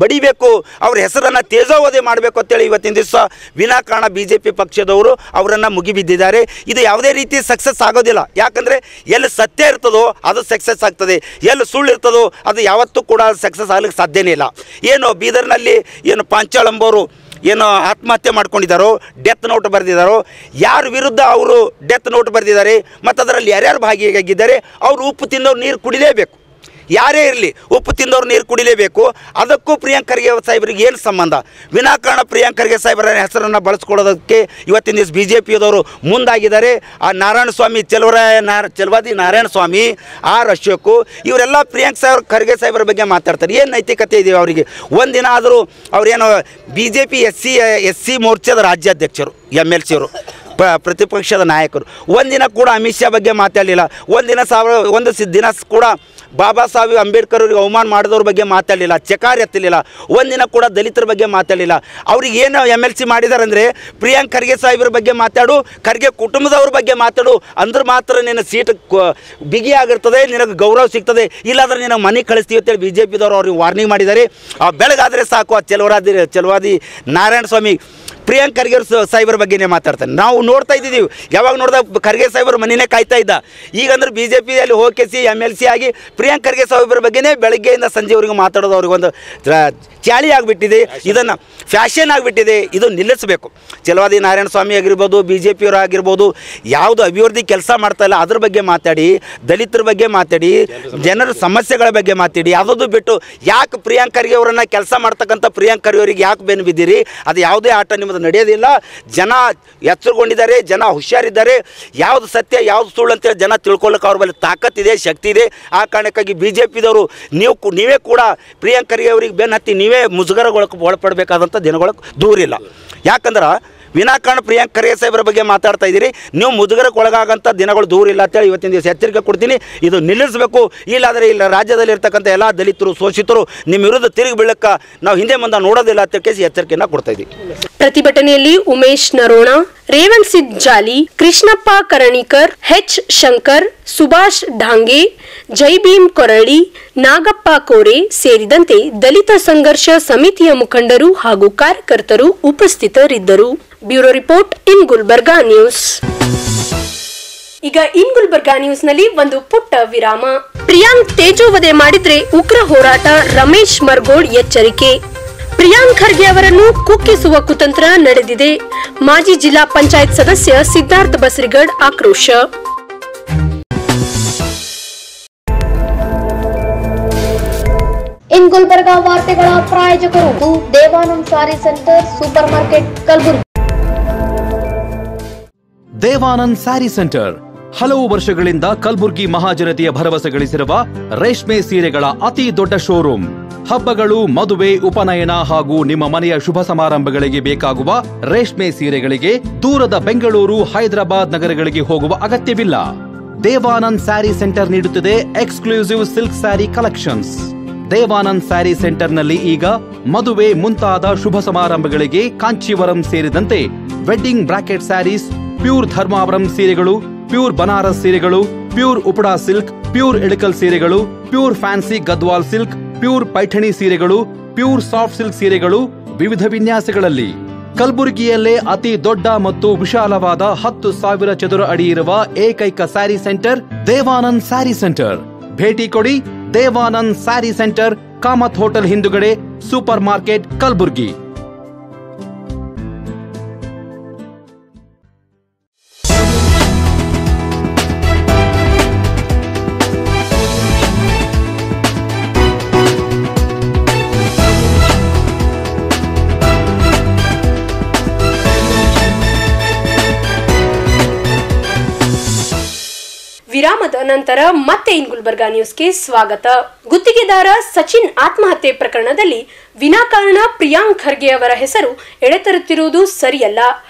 ಬಡಿಬೇಕು, ಅವ್ರ ಹೆಸರನ್ನು ತೇಜೋವಧೆ ಮಾಡಬೇಕು ಅಂತೇಳಿ ಇವತ್ತಿನ ದಿವಸ ವಿನಾಕಾರಣ BJP ಪಕ್ಷದವರು ಅವರನ್ನು ಮುಗಿಬಿದ್ದಿದ್ದಾರೆ. ಇದು ಯಾವುದೇ ರೀತಿ ಸಕ್ಸಸ್ ಆಗೋದಿಲ್ಲ. ಯಾಕಂದರೆ ಎಲ್ಲಿ ಸತ್ಯ ಇರ್ತದೋ ಅದು ಸಕ್ಸಸ್ ಆಗ್ತದೆ, ಎಲ್ಲಿ ಸುಳ್ಳು ಇರ್ತದೋ ಅದು ಯಾವತ್ತೂ ಕೂಡ ಸಕ್ಸಸ್ ಆಗಲಿಕ್ಕೆ ಸಾಧ್ಯನೇ ಇಲ್ಲ. ಏನು ಬೀದರ್ನಲ್ಲಿ ಏನು ಪಾಂಚಾಳ್ ಎಂಬವರು ಏನು ಆತ್ಮಹತ್ಯೆ ಮಾಡ್ಕೊಂಡಿದ್ದಾರೋ, ಡೆತ್ ನೋಟ್ ಬರೆದಿದ್ದಾರೋ, ಯಾರ ವಿರುದ್ಧ ಅವರು ಡೆತ್ ನೋಟ್ ಬರೆದಿದ್ದಾರೆ ಮತ್ತು ಅದರಲ್ಲಿ ಯಾರ್ಯಾರು ಭಾಗಿಯಾಗಿದ್ದಾರೆ ಅವರು ಉಪ್ಪು ತಿಂದವ್ರು ನೀರು ಕುಡಿಲೇಬೇಕು. ಯಾರೇ ಇರಲಿ ಉಪ್ಪು ತಿಂದವ್ರು ನೀರು ಕುಡಿಲೇಬೇಕು. ಅದಕ್ಕೂ ಪ್ರಿಯಾಂಕ್ ಖರ್ಗೆ ಸಾಹೇಬರಿಗೆ ಏನು ಸಂಬಂಧ? ವಿನಾಕಾರಣ ಪ್ರಿಯಾಂಕ್ ಖರ್ಗೆ ಸಾಹೇಬರ ಹೆಸರನ್ನು ಬಳಸ್ಕೊಳ್ಳೋದಕ್ಕೆ ಇವತ್ತಿನ ದಿವಸ BJPಯದವರು ಮುಂದಾಗಿದ್ದಾರೆ. ಆ ನಾರಾಯಣ ಸ್ವಾಮಿ, ಚೆಲವಾದಿ ನಾರಾಯಣ ಸ್ವಾಮಿ, ಆರ್ ಅಶೋಕು, ಇವರೆಲ್ಲ ಪ್ರಿಯಾಂಕ್ ಖರ್ಗೆ ಸಾಹೇಬರ ಬಗ್ಗೆ ಮಾತಾಡ್ತಾರೆ. ಏನು ನೈತಿಕತೆ ಇದೆಯೋ ಅವರಿಗೆ? ಒಂದಿನ ಆದರೂ ಅವರೇನು BJP SC ಮೋರ್ಚಾದ ರಾಜ್ಯಾಧ್ಯಕ್ಷರು, MLC ಅವರು, ಪ್ರತಿಪಕ್ಷದ ನಾಯಕರು, ಒಂದಿನ ಕೂಡ ಅಮಿತ್ ಶಾ ಬಗ್ಗೆ ಮಾತಾಡಲಿಲ್ಲ. ಒಂದು ದಿನ ಕೂಡ ಬಾಬಾ ಸಾಹೇಬ್ ಅಂಬೇಡ್ಕರ್ ಅವರಿಗೆ ಅವಮಾನ ಮಾಡಿದವ್ರ ಬಗ್ಗೆ ಮಾತಾಡಲಿಲ್ಲ, ಚಕಾರ ಎತ್ತಲಿಲ್ಲ. ಒಂದಿನ ಕೂಡ ದಲಿತರ ಬಗ್ಗೆ ಮಾತಾಡಲಿಲ್ಲ. ಅವ್ರಿಗೆ ಏನು MLC ಮಾಡಿದ್ದಾರೆ ಅಂದರೆ, ಪ್ರಿಯಾಂಕ್ ಖರ್ಗೆ ಸಾಹೇಬರ ಬಗ್ಗೆ ಮಾತಾಡು, ಖರ್ಗೆ ಕುಟುಂಬದವ್ರ ಬಗ್ಗೆ ಮಾತಾಡು, ಅಂದ್ರೆ ಮಾತ್ರ ನಿನ್ನ ಸೀಟ್ ಬಿಗಿಯಾಗಿರ್ತದೆ, ನಿನಗೆ ಗೌರವ ಸಿಗ್ತದೆ, ಇಲ್ಲಾಂದ್ರೆ ನಿನಗೆ ಮನೆಗೆ ಕಳಿಸ್ತೀವಿ ಅಂತೇಳಿ BJPದವರು ಅವ್ರಿಗೆ ವಾರ್ನಿಂಗ್ ಮಾಡಿದ್ದಾರೆ. ಆ ಬೆಳಗಾದರೆ ಸಾಕು, ಆ ಚೆಲವಾದಿ ನಾರಾಯಣ ಸ್ವಾಮಿ ಪ್ರಿಯಾಂಕ್ ಖರ್ಗೆ ಸಾಹೇಬರ ಬಗ್ಗೆನೇ ಮಾತಾಡ್ತಾನೆ. ನಾವು ನೋಡ್ತಾ ಇದ್ದೀವಿ, ಯಾವಾಗ ನೋಡಿದ ಖರ್ಗೆ ಸಾಹೇಬರ ಮನೆಯೇ ಕಾಯ್ತಾ ಇದ್ದ. ಈಗಂದ್ರೆ BJPಯಲ್ಲಿ ಹೋಗಿ MLC ಆಗಿ ಪ್ರಿಯಾಂಕ್ ಖರ್ಗೆ ಸಾಹೇಬರ ಬಗ್ಗೆನೇ ಬೆಳಗ್ಗೆಯಿಂದ ಸಂಜೆವರೆಗೂ ಮಾತಾಡೋದು ಅವ್ರಿಗೊಂದು ಚಾಳಿ ಆಗಿಬಿಟ್ಟಿದೆ, ಇದನ್ನು ಫ್ಯಾಷನ್ ಆಗಿಬಿಟ್ಟಿದೆ. ಇದು ನಿಲ್ಲಿಸಬೇಕು. ಚಲವಾದಿ ನಾರಾಯಣ ಸ್ವಾಮಿ ಆಗಿರ್ಬೋದು, BJPಯವರು ಆಗಿರ್ಬೋದು, ಯಾವುದು ಅಭಿವೃದ್ಧಿ ಕೆಲಸ ಮಾಡ್ತಾ ಇಲ್ಲ ಅದ್ರ ಬಗ್ಗೆ ಮಾತಾಡಿ, ದಲಿತರ ಬಗ್ಗೆ ಮಾತಾಡಿ, ಜನರ ಸಮಸ್ಯೆಗಳ ಬಗ್ಗೆ ಮಾತಾಡಿ. ಯಾವುದೂ ಬಿಟ್ಟು ಯಾಕೆ ಪ್ರಿಯಾಂಕ್ ಖರ್ಗೆ ಅವರನ್ನು ಕೆಲಸ ಮಾಡ್ತಕ್ಕಂಥ ಪ್ರಿಯಾಂಕ್ ಖರ್ಗೆ ಅವರಿಗೆ ಯಾಕೆ ಬೆನ್ನು ಬಿದ್ದೀರಿ? ಅದು ಯಾವುದೇ ಆಟ ನಿಮ್ಮದು ನಡೆಯೋದಿಲ್ಲ. ಜನ ಎಚ್ಚರಗೊಂಡಿದ್ದಾರೆ, ಜನ ಹುಷಾರಿದ್ದಾರೆ. ಯಾವುದು ಸತ್ಯ ಯಾವುದು ಸುಳ್ಳು ಅಂತೇಳಿ ಜನ ತಿಳ್ಕೊಳ್ಳೋಕೆ ಅವ್ರ ಬಳಿ ತಾಕತ್ತಿದೆ, ಶಕ್ತಿ ಇದೆ. ಆ ಕಾರಣಕ್ಕಾಗಿ BJPದವರು ನೀವೇ ಕೂಡ ಪ್ರಿಯಾಂಕ್ ಖರ್ಗೆ ಅವರಿಗೆ ಬೆನ್ನು ಹತ್ತಿ ನೀವೇ ಮುಜುಗರಗೊಳಕ್ಕೆ ಒಳಪಡಬೇಕಾದಂಥ ದಿನಗಳು ದೂರಿಲ್ಲ. ಯಾಕಂದ್ರೆ ವಿನಾಕಾರಣ ಪ್ರಿಯಾಂಕ್ ಖರ್ಗೆ ಸಾಹೇಬರ ಬಗ್ಗೆ ಮಾತಾಡ್ತಾ ಇದ್ದೀರಿ, ನೀವು ಮುಜುಗರಕ್ಕೆ ಒಳಗಾಗಂಥ ದಿನಗಳು ದೂರ ಇಲ್ಲ ಅಂತೇಳಿ ಇವತ್ತಿನ ದಿವಸ ಎಚ್ಚರಿಕೆ ಕೊಡ್ತೀನಿ. ಇದು ನಿಲ್ಲಿಸಬೇಕು. ಇಲ್ಲಾದರೆ ಇಲ್ಲ ರಾಜ್ಯದಲ್ಲಿ ಇರ್ತಕ್ಕಂಥ ಎಲ್ಲ ದಲಿತರು ಶೋಷಿತರು ನಿಮ್ಮ ವಿರುದ್ಧ ತಿರುಗಿ ಬೀಳಕ್ಕೆ ನಾವು ಹಿಂದೆ ಮುಂದೆ ನೋಡೋದಿಲ್ಲ ಅಂತ ಕೇಸಿ ಎಚ್ಚರಿಕೆಯನ್ನು ಕೊಡ್ತಾ ಇದ್ದೀವಿ. ಪ್ರತಿಭಟನೆಯಲ್ಲಿ ಉಮೇಶ್ ನರೋಣ, ರೇವಣ್ ಸಿದ್ ಜಾಲಿ, ಕೃಷ್ಣಪ್ಪ ಕರಣಿಕರ್, H ಶಂಕರ್, ಸುಭಾಷ್ ಢಾಂಗೆ, ಜೈಭೀಮ್ ಕೊರಳಿ, ನಾಗಪ್ಪ ಕೋರೆ ಸೇರಿದಂತೆ ದಲಿತ ಸಂಘರ್ಷ ಸಮಿತಿಯ ಮುಖಂಡರು ಹಾಗೂ ಕಾರ್ಯಕರ್ತರು ಉಪಸ್ಥಿತರಿದ್ದರು. Bureau report in Gulbarga news. ಈಗ ಇನ್ ಗುಲ್ಬರ್ಗಾ ನ್ಯೂಸ್ ನಲ್ಲಿ ಒಂದು ಪುಟ್ಟ ವಿರಾಮ. ಪ್ರಿಯಾಂಕ್ ತೇಜೋವಧೆ ಮಾಡಿದ್ರೆ ಉಗ್ರ ಹೋರಾಟ, ರಮೇಶ್ ಮರ್ಗೋಡ್ ಎಚ್ಚರಿಕೆ. ಪ್ರಿಯಾಂಕ್ ಖರ್ಗೆ ಅವರನ್ನು ಕುಕ್ಕಿಸುವ ಕುತಂತ್ರ ನಡೆದಿದೆ. ಮಾಜಿ ಜಿಲ್ಲಾ ಪಂಚಾಯತ್ ಸದಸ್ಯ ಸಿದ್ಧಾರ್ಥ ಬಸ್ರಿಗಡ್ ಆಕ್ರೋಶ. ಇನ್ ಗುಲ್ಬರ್ಗಾ ವಾರ್ತೆಗಳ ಪ್ರಾಯೋಜಕರು Devanand sari centre supermarket Kalaburagi. Devanand sari centre ಹಲವು ವರ್ಷಗಳಿಂದ ಕಲಬುರ್ಗಿ ಮಹಾಜನತೆಯ ಭರವಸೆ ಗಳಿಸಿರುವ ರೇಷ್ಮೆ ಸೀರೆಗಳ ಅತಿ ದೊಡ್ಡ ಶೋರೂಮ್. ಹಬ್ಬಗಳು, ಮದುವೆ, ಉಪನಯನ ಹಾಗೂ ನಿಮ್ಮ ಮನೆಯ ಶುಭ ಸಮಾರಂಭಗಳಿಗೆ ಬೇಕಾಗುವ ರೇಷ್ಮೆ ಸೀರೆಗಳಿಗೆ ದೂರದ ಬೆಂಗಳೂರು, ಹೈದರಾಬಾದ್ ನಗರಗಳಿಗೆ ಹೋಗುವ ಅಗತ್ಯವಿಲ್ಲ. ದೇವಾನಂದ್ ಸ್ಯಾರಿ ಸೆಂಟರ್ ನೀಡುತ್ತಿದೆ exclusive silk sari collections. Devanand sari ಸೆಂಟರ್ನಲ್ಲಿ ಈಗ ಮದುವೆ ಮುಂತಾದ ಶುಭ ಸಮಾರಂಭಗಳಿಗೆ ಕಾಂಚೀವರಂ ಸೇರಿದಂತೆ wedding brocade saris, pure Dharmavaram ಸೀರೆಗಳು, ಪ್ಯೂರ್ ಬನಾರಸ್ ಸೀರೆಗಳು, pure Uppada silk, pure Ilkal ಸೀರೆಗಳು, pure fancy Gadwal silk, pure Paithani ಸೀರೆಗಳು, ಪ್ಯೂರ್ ಸಾಫ್ಟ್ ಸಿಲ್ಕ್ ಸೀರೆಗಳು ವಿವಿಧ ವಿನ್ಯಾಸಗಳಲ್ಲಿ. ಕಲಬುರಗಿಯಲ್ಲೇ ಅತಿ ದೊಡ್ಡ ಮತ್ತು ವಿಶಾಲವಾದ 10,000 ಚದುರ ಅಡಿ ಇರುವ ಏಕೈಕ ಸ್ಯಾರಿ ಸೆಂಟರ್ ದೇವಾನಂದ್ ಸ್ಯಾರಿ ಸೆಂಟರ್. ಭೇಟಿ ಕೊಡಿ. ದೇವಾನಂದ್ ಸ್ಯಾರಿ ಸೆಂಟರ್, ಕಾಮತ್ ಹೋಟೆಲ್ ಹಿಂದುಗಡೆ, ಸೂಪರ್ ಮಾರ್ಕೆಟ್, ಕಲಬುರ್ಗಿ. ವಿರಾಮದ ನಂತರ ಮತ್ತೆ ಇನ್ ಗುಲ್ಬರ್ಗಾ ನ್ಯೂಸ್ಗೆ ಸ್ವಾಗತ. ಗುತ್ತಿಗೆದಾರ ಸಚಿನ್ ಆತ್ಮಹತ್ಯೆ ಪ್ರಕರಣದಲ್ಲಿ ವಿನಾಕಾರಣ ಪ್ರಿಯಾಂಕ್ ಖರ್ಗೆ ಅವರ ಹೆಸರು ಎಳೆತರುತ್ತಿರುವುದು ಸರಿಯಲ್ಲ.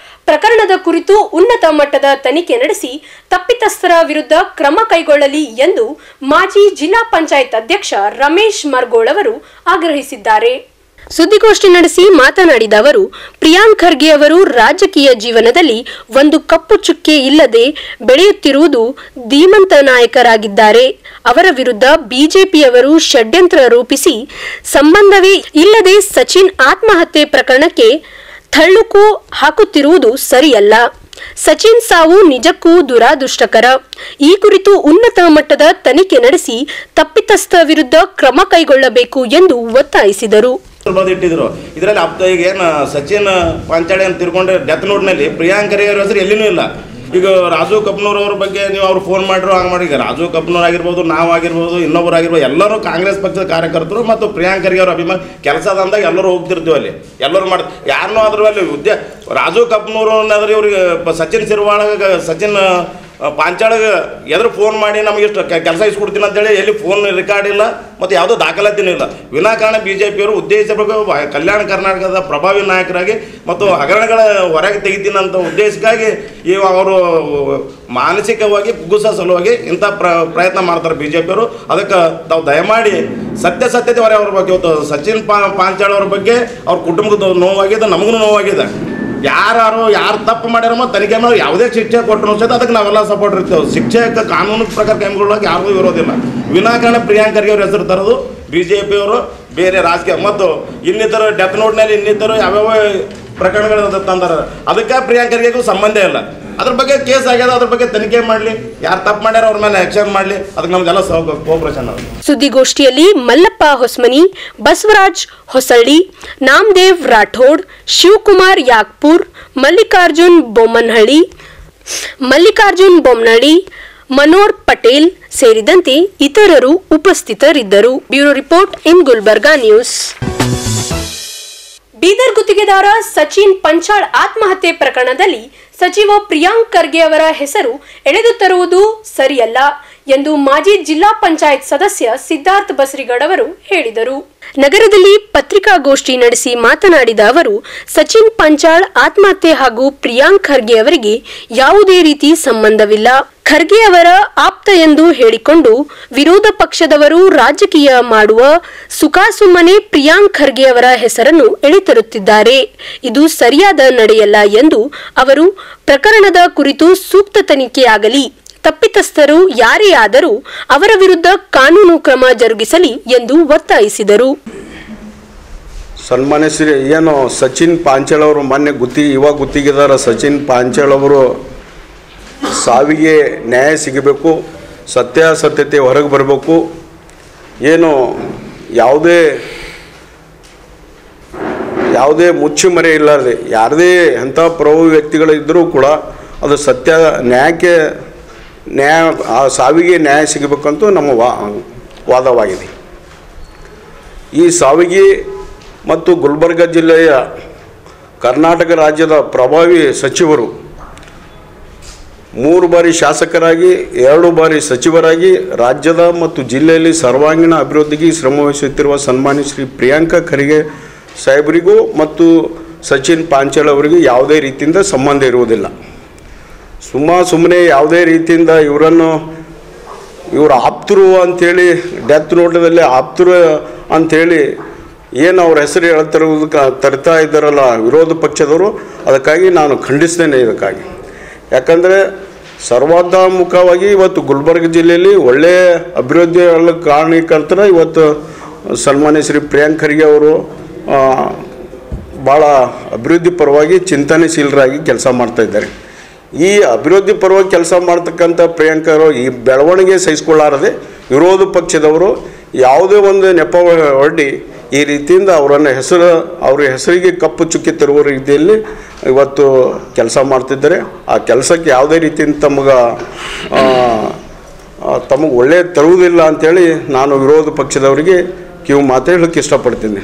ಪ್ರಕರಣದ ಕುರಿತು ಉನ್ನತ ಮಟ್ಟದ ತನಿಖೆ ನಡೆಸಿ ತಪ್ಪಿತಸ್ಥರ ವಿರುದ್ಧ ಕ್ರಮ ಕೈಗೊಳ್ಳಲಿ ಎಂದು ಮಾಜಿ ಜಿಲ್ಲಾ ಪಂಚಾಯತ್ ಅಧ್ಯಕ್ಷ ರಮೇಶ್ ಮರ್ಗೋಳ್ ಅವರು ಆಗ್ರಹಿಸಿದ್ದಾರೆ. ಸುದ್ದಿಗೋಷ್ಠಿ ನಡೆಸಿ ಮಾತನಾಡಿದ ಅವರು, ಪ್ರಿಯಾಂಕ್ ಖರ್ಗೆ ಅವರು ರಾಜಕೀಯ ಜೀವನದಲ್ಲಿ ಒಂದು ಕಪ್ಪು ಚುಕ್ಕೆ ಇಲ್ಲದೆ ಬೆಳೆಯುತ್ತಿರುವುದು ಧೀಮಂತ ನಾಯಕರಾಗಿದ್ದಾರೆ. ಅವರ ವಿರುದ್ಧ ಬಿಜೆಪಿಯವರು ಷಡ್ಯಂತ್ರ ರೂಪಿಸಿ ಸಂಬಂಧವೇ ಇಲ್ಲದೆ ಸಚಿನ್ ಆತ್ಮಹತ್ಯೆ ಪ್ರಕರಣಕ್ಕೆ ಥಳ್ಳುಕು ಹಾಕುತ್ತಿರುವುದು ಸರಿಯಲ್ಲ. ಸಚಿನ್ ಸಾವು ನಿಜಕ್ಕೂ ದುರಾದೃಷ್ಟಕರ. ಈ ಕುರಿತು ಉನ್ನತ ಮಟ್ಟದ ತನಿಖೆ ನಡೆಸಿ ತಪ್ಪಿತಸ್ಥ ವಿರುದ್ಧ ಕ್ರಮ ಕೈಗೊಳ್ಳಬೇಕು ಎಂದು ಒತ್ತಾಯಿಸಿದರು. ಇಟ್ಟಿದ್ರು ಇದರಲ್ಲಿ ಈಗ ಏನು ಸಚಿನ್ ಪಾಂಚಾಳಿ ಅಂತ ತಿರ್ಕೊಂಡ್ರೆ ಡೆತ್ ನೋಟ್ನಲ್ಲಿ ಪ್ರಿಯಾಂಕ್ ಖರ್ಗೆ ಅವ್ರ ಹೆಸರು ಎಲ್ಲಿನೂ ಇಲ್ಲ. ಈಗ ರಾಜು ಕಬ್ನೂರ್ ಅವ್ರ ಬಗ್ಗೆ ನೀವು ಅವ್ರು ಫೋನ್ ಮಾಡಿದ್ರು ಹಂಗೆ ಮಾಡಿ. ಈಗ ರಾಜು ಕಬ್ನೂರ್ ಆಗಿರ್ಬೋದು, ನಾವಾಗಿರ್ಬೋದು, ಇನ್ನೊಬ್ರು ಆಗಿರ್ಬೋದು, ಎಲ್ಲರೂ ಕಾಂಗ್ರೆಸ್ ಪಕ್ಷದ ಕಾರ್ಯಕರ್ತರು ಮತ್ತು ಪ್ರಿಯಾಂಕ್ ಖರ್ಗೆ ಅವ್ರ ಅಭಿಮಾನ ಕೆಲಸದ ಅಂದಾಗ ಎಲ್ಲರೂ ಹೋಗ್ತಿರ್ತೀವಿ ಅಲ್ಲಿ. ಎಲ್ಲರೂ ಮಾಡ್ತಾರೆ, ಯಾರನ್ನೂ ಆದ್ರೂ ಅಲ್ಲಿ ರಾಜು ಕಬ್ನೂರು ಅನ್ನೋದ್ರೆ ಇವ್ರಿಗೆ ಸಚಿನ್ ಸಿರ್ವಾಳಗೆ ಸಚಿನ್ ಪಾಂಚಾಳಿಗೆ ಎದುರು ಫೋನ್ ಮಾಡಿ ನಮಗೆ ಇಷ್ಟು ಕೆಲಸ ಇಸ್ಕೊಡ್ತೀನಿ ಅಂತೇಳಿ ಎಲ್ಲಿ ಫೋನ್ ರೆಕಾರ್ಡ್ ಇಲ್ಲ ಮತ್ತು ಯಾವುದೋ ದಾಖಲಾತಿನೂ ಇಲ್ಲ. ವಿನಾಕಾರಣ BJPಯವರು ಉದ್ದೇಶಬೇಕು ಕಲ್ಯಾಣ ಕರ್ನಾಟಕದ ಪ್ರಭಾವಿ ನಾಯಕರಾಗಿ ಮತ್ತು ಹಗರಣಗಳ ಹೊರಗೆ ತೆಗಿತೀನಿ ಅಂತ ಉದ್ದೇಶಕ್ಕಾಗಿ ಅವರು ಮಾನಸಿಕವಾಗಿ ಕುಗ್ಗಿಸೋ ಸಲುವಾಗಿ ಇಂಥ ಪ್ರಯತ್ನ ಮಾಡ್ತಾರೆ BJPಯವರು. ಅದಕ್ಕೆ ತಾವು ದಯಮಾಡಿ ಸತ್ಯತೆ ಹೊರ ಅವ್ರ ಬಗ್ಗೆ ಇವತ್ತು ಸಚಿನ್ ಪಾಂಚಾಳ್ ಅವ್ರ ಬಗ್ಗೆ ಅವ್ರ ಕುಟುಂಬದ ನೋವಾಗಿದೆ, ನಮಗೂ ನೋವಾಗಿದೆ. ಯಾರು ತಪ್ಪು ಮಾಡ್ಯಾರಮ್ಮ ತನಿಖೆ ಮಾಡಿ ಯಾವುದೇ ಶಿಕ್ಷೆ ಕೊಟ್ಟರು ಸಹಿತ ಅದಕ್ಕೆ ನಾವೆಲ್ಲ ಸಪೋರ್ಟ್ ಇರ್ತೇವೆ. ಶಿಕ್ಷೆ ಕಾನೂನು ಪ್ರಕಾರ ಕೈಗೊಳ್ಳೋಕೆ ಯಾರಿಗೂ ಇರೋದಿಲ್ಲ. ವಿನಾಕಾರಣ ಪ್ರಿಯಾಂಕ್ ಖರ್ಗೆ ಅವ್ರ ಹೆಸರು ತರೋದು BJPಯವರು ಬೇರೆ ರಾಜಕೀಯ ಮತ್ತು ಇನ್ನಿತರ ಡೆತ್ ನೋಟ್ನಲ್ಲಿ ಇನ್ನಿತರ ಯಾವ್ಯಾವ ಪ್ರಕರಣಗಳು ತಂದಾರ. ಅದಕ್ಕೆ ಪ್ರಿಯಾಂಕ್ ಖರ್ಗೆಗೂ ಸಂಬಂಧ ಇಲ್ಲ. ಅದ್ರ ಬಗ್ಗೆ ಕೇಸ್ ಆಗ್ಯದ, ಅದ್ರ ಬಗ್ಗೆ ತನಿಖೆ ಮಾಡಲಿ, ಯಾರು ತಪ್ಪು ಮಾಡ್ಯಾರ ಅವ್ರ ಮೇಲೆ ಆಕ್ಷನ್ ಮಾಡಲಿ. ಅದಕ್ಕೆ ನಮ್ಗೆಲ್ಲ ಕೋಪರೇಷನ್ ಅದ. ಸುದ್ದಿಗೋಷ್ಠಿಯಲ್ಲಿ ಮಲ್ಲಪ್ಪ ಹೊಸ್ಮನಿ, ಬಸವರಾಜ್ ಹೊಸಳ್ಳಿ, ನಾಮದೇವ್ ರಾಠೋಡ್, ಶಿವಕುಮಾರ್ ಯಾಗ್ಪುರ್, ಮಲ್ಲಿಕಾರ್ಜುನ್ ಬೊಮ್ಮನಹಳ್ಳಿ, ಮನೋರ್ ಪಟೇಲ್ ಸೇರಿದಂತೆ ಇತರರು ಉಪಸ್ಥಿತರಿದ್ದರು. Bureau report in Gulbarga news. Bidar ಗುತ್ತಿಗೆದಾರ ಸಚಿನ್ ಪಂಚಾಳ್ ಆತ್ಮಹತ್ಯೆ ಪ್ರಕರಣದಲ್ಲಿ ಸಚಿವ ಪ್ರಿಯಾಂಕ್ ಖರ್ಗೆ ಅವರ ಹೆಸರು ಎಳೆದು ತರುವುದು ಸರಿಯಲ್ಲ ಎಂದು ಮಾಜಿ ಜಿಲ್ಲಾ ಪಂಚಾಯತ್ ಸದಸ್ಯ ಸಿದ್ಧಾರ್ಥ್ ಬಸರಿಗೌಡ ಅವರು ಹೇಳಿದರು. ನಗರದಲ್ಲಿ ಪತ್ರಿಕಾಗೋಷ್ಠಿ ನಡೆಸಿ ಮಾತನಾಡಿದ ಅವರು, ಸಚಿನ್ ಪಂಚಾಳ್ ಆತ್ಮಹತ್ಯೆ ಹಾಗೂ ಪ್ರಿಯಾಂಕ್ ಖರ್ಗೆ ಅವರಿಗೆ ಯಾವುದೇ ರೀತಿ ಸಂಬಂಧವಿಲ್ಲ. ಖರ್ಗೆ ಅವರ ಆಪ್ತ ಎಂದು ಹೇಳಿಕೊಂಡು ವಿರೋಧ ಪಕ್ಷದವರು ರಾಜಕೀಯ ಮಾಡುವ ಸುಖಾಸುಮ್ಮನೆ ಪ್ರಿಯಾಂಕ್ ಖರ್ಗೆ ಅವರ ಹೆಸರನ್ನು ಎಳೆತರುತ್ತಿದ್ದಾರೆ. ಇದು ಸರಿಯಾದ ನಡೆಯಲ್ಲ ಎಂದು ಅವರು ಪ್ರಕರಣದ ಕುರಿತು ಸೂಕ್ತ ತನಿಖೆಯಾಗಲಿ, ತಪ್ಪಿತಸ್ಥರು ಯಾರೇ ಆದರೂ ಅವರ ವಿರುದ್ಧ ಕಾನೂನು ಕ್ರಮ ಜರುಗಿಸಲಿ ಎಂದು ಒತ್ತಾಯಿಸಿದರು. ಸನ್ಮಾನ್ಯ ಶ್ರೀ ಏನು ಸಚಿನ್ ಪಾಂಚಾಳ್ ಅವರು ಮೊನ್ನೆ ಗುತ್ತಿಗೆದಾರ ಸಚಿನ್ ಪಾಂಚಾಳ್ ಅವರು ಸಾವಿಗೆ ನ್ಯಾಯ ಸಿಗಬೇಕು, ಸತ್ಯಾಸತ್ಯತೆ ಹೊರಗೆ ಬರಬೇಕು. ಏನು ಯಾವುದೇ ಮುಚ್ಚುಮರೆ ಇಲ್ಲಾರದೆ ಯಾರದೇ ಅಂಥ ಪ್ರಭಾವಿ ವ್ಯಕ್ತಿಗಳಿದ್ದರೂ ಕೂಡ ಅದು ಆ ಸಾವಿಗೆ ನ್ಯಾಯ ಸಿಗಬೇಕಂತೂ ನಮ್ಮ ವಾದವಾಗಿದೆ. ಈ ಸಾವಿಗೆ ಮತ್ತು ಗುಲ್ಬರ್ಗ ಜಿಲ್ಲೆಯ ಕರ್ನಾಟಕ ರಾಜ್ಯದ ಪ್ರಭಾವಿ ಸಚಿವರು 3 ಬಾರಿ ಶಾಸಕರಾಗಿ 2 ಬಾರಿ ಸಚಿವರಾಗಿ ರಾಜ್ಯದ ಮತ್ತು ಜಿಲ್ಲೆಯಲ್ಲಿ ಸರ್ವಾಂಗೀಣ ಅಭಿವೃದ್ಧಿಗೆ ಶ್ರಮವಹಿಸುತ್ತಿರುವ ಸನ್ಮಾನ್ಯ ಶ್ರೀ ಪ್ರಿಯಾಂಕ ಖರ್ಗೆ ಸಾಹೇಬರಿಗೂ ಮತ್ತು ಸಚಿನ್ ಪಾಂಚಾಳ್ ಅವರಿಗೂ ಯಾವುದೇ ರೀತಿಯಿಂದ ಸಂಬಂಧ ಇರುವುದಿಲ್ಲ. ಸುಮ್ಮನೆ ಯಾವುದೇ ರೀತಿಯಿಂದ ಇವರು ಆಪ್ತರು ಅಂಥೇಳಿ ಡೆತ್ ನೋಟದಲ್ಲಿ ಆಪ್ತರು ಅಂಥೇಳಿ ಏನು ಅವ್ರ ಹೆಸರು ತರ್ತಾ ಇದ್ದಾರಲ್ಲ ವಿರೋಧ ಪಕ್ಷದವರು, ಅದಕ್ಕಾಗಿ ನಾನು ಖಂಡಿಸ್ತೇನೆ. ಇದಕ್ಕಾಗಿ ಯಾಕಂದರೆ ಸರ್ವಾತ್ಮಕವಾಗಿ ಇವತ್ತು ಗುಲ್ಬರ್ಗ ಜಿಲ್ಲೆಯಲ್ಲಿ ಒಳ್ಳೆಯ ಅಭಿವೃದ್ಧಿ ಕಾರಣೀಕರ್ತರ ಇವತ್ತು ಸನ್ಮಾನ್ಯ ಶ್ರೀ ಪ್ರಿಯಾಂಕ್ ಖರ್ಗೆ ಅವರು ಭಾಳ ಅಭಿವೃದ್ಧಿ ಪರವಾಗಿ ಚಿಂತನಶೀಲರಾಗಿ ಕೆಲಸ ಮಾಡ್ತಾಯಿದ್ದಾರೆ. ಈ ಅಭಿವೃದ್ಧಿ ಪರವಾಗಿ ಕೆಲಸ ಮಾಡ್ತಕ್ಕಂಥ ಪ್ರಿಯಾಂಕ್ ಅವರು ಈ ಬೆಳವಣಿಗೆ ಸಹಿಸಿಕೊಳ್ಳಾರದೆ ವಿರೋಧ ಪಕ್ಷದವರು ಯಾವುದೇ ಒಂದು ನೆಪ ಒಡ್ಡಿ ಈ ರೀತಿಯಿಂದ ಅವ್ರ ಹೆಸರಿಗೆ ಕಪ್ಪು ಚುಕ್ಕಿ ತರುವ ರೀತಿಯಲ್ಲಿ ಇವತ್ತು ಕೆಲಸ ಮಾಡ್ತಿದ್ದಾರೆ. ಆ ಕೆಲಸಕ್ಕೆ ಯಾವುದೇ ರೀತಿಯಿಂದ ತಮಗೆ ಒಳ್ಳೆಯ ತರುವುದಿಲ್ಲ ಅಂಥೇಳಿ ನಾನು ವಿರೋಧ ಪಕ್ಷದವರಿಗೆ ಕಿವು ಮಾತಾಡಲಿಕ್ಕೆ ಇಷ್ಟಪಡ್ತೀನಿ.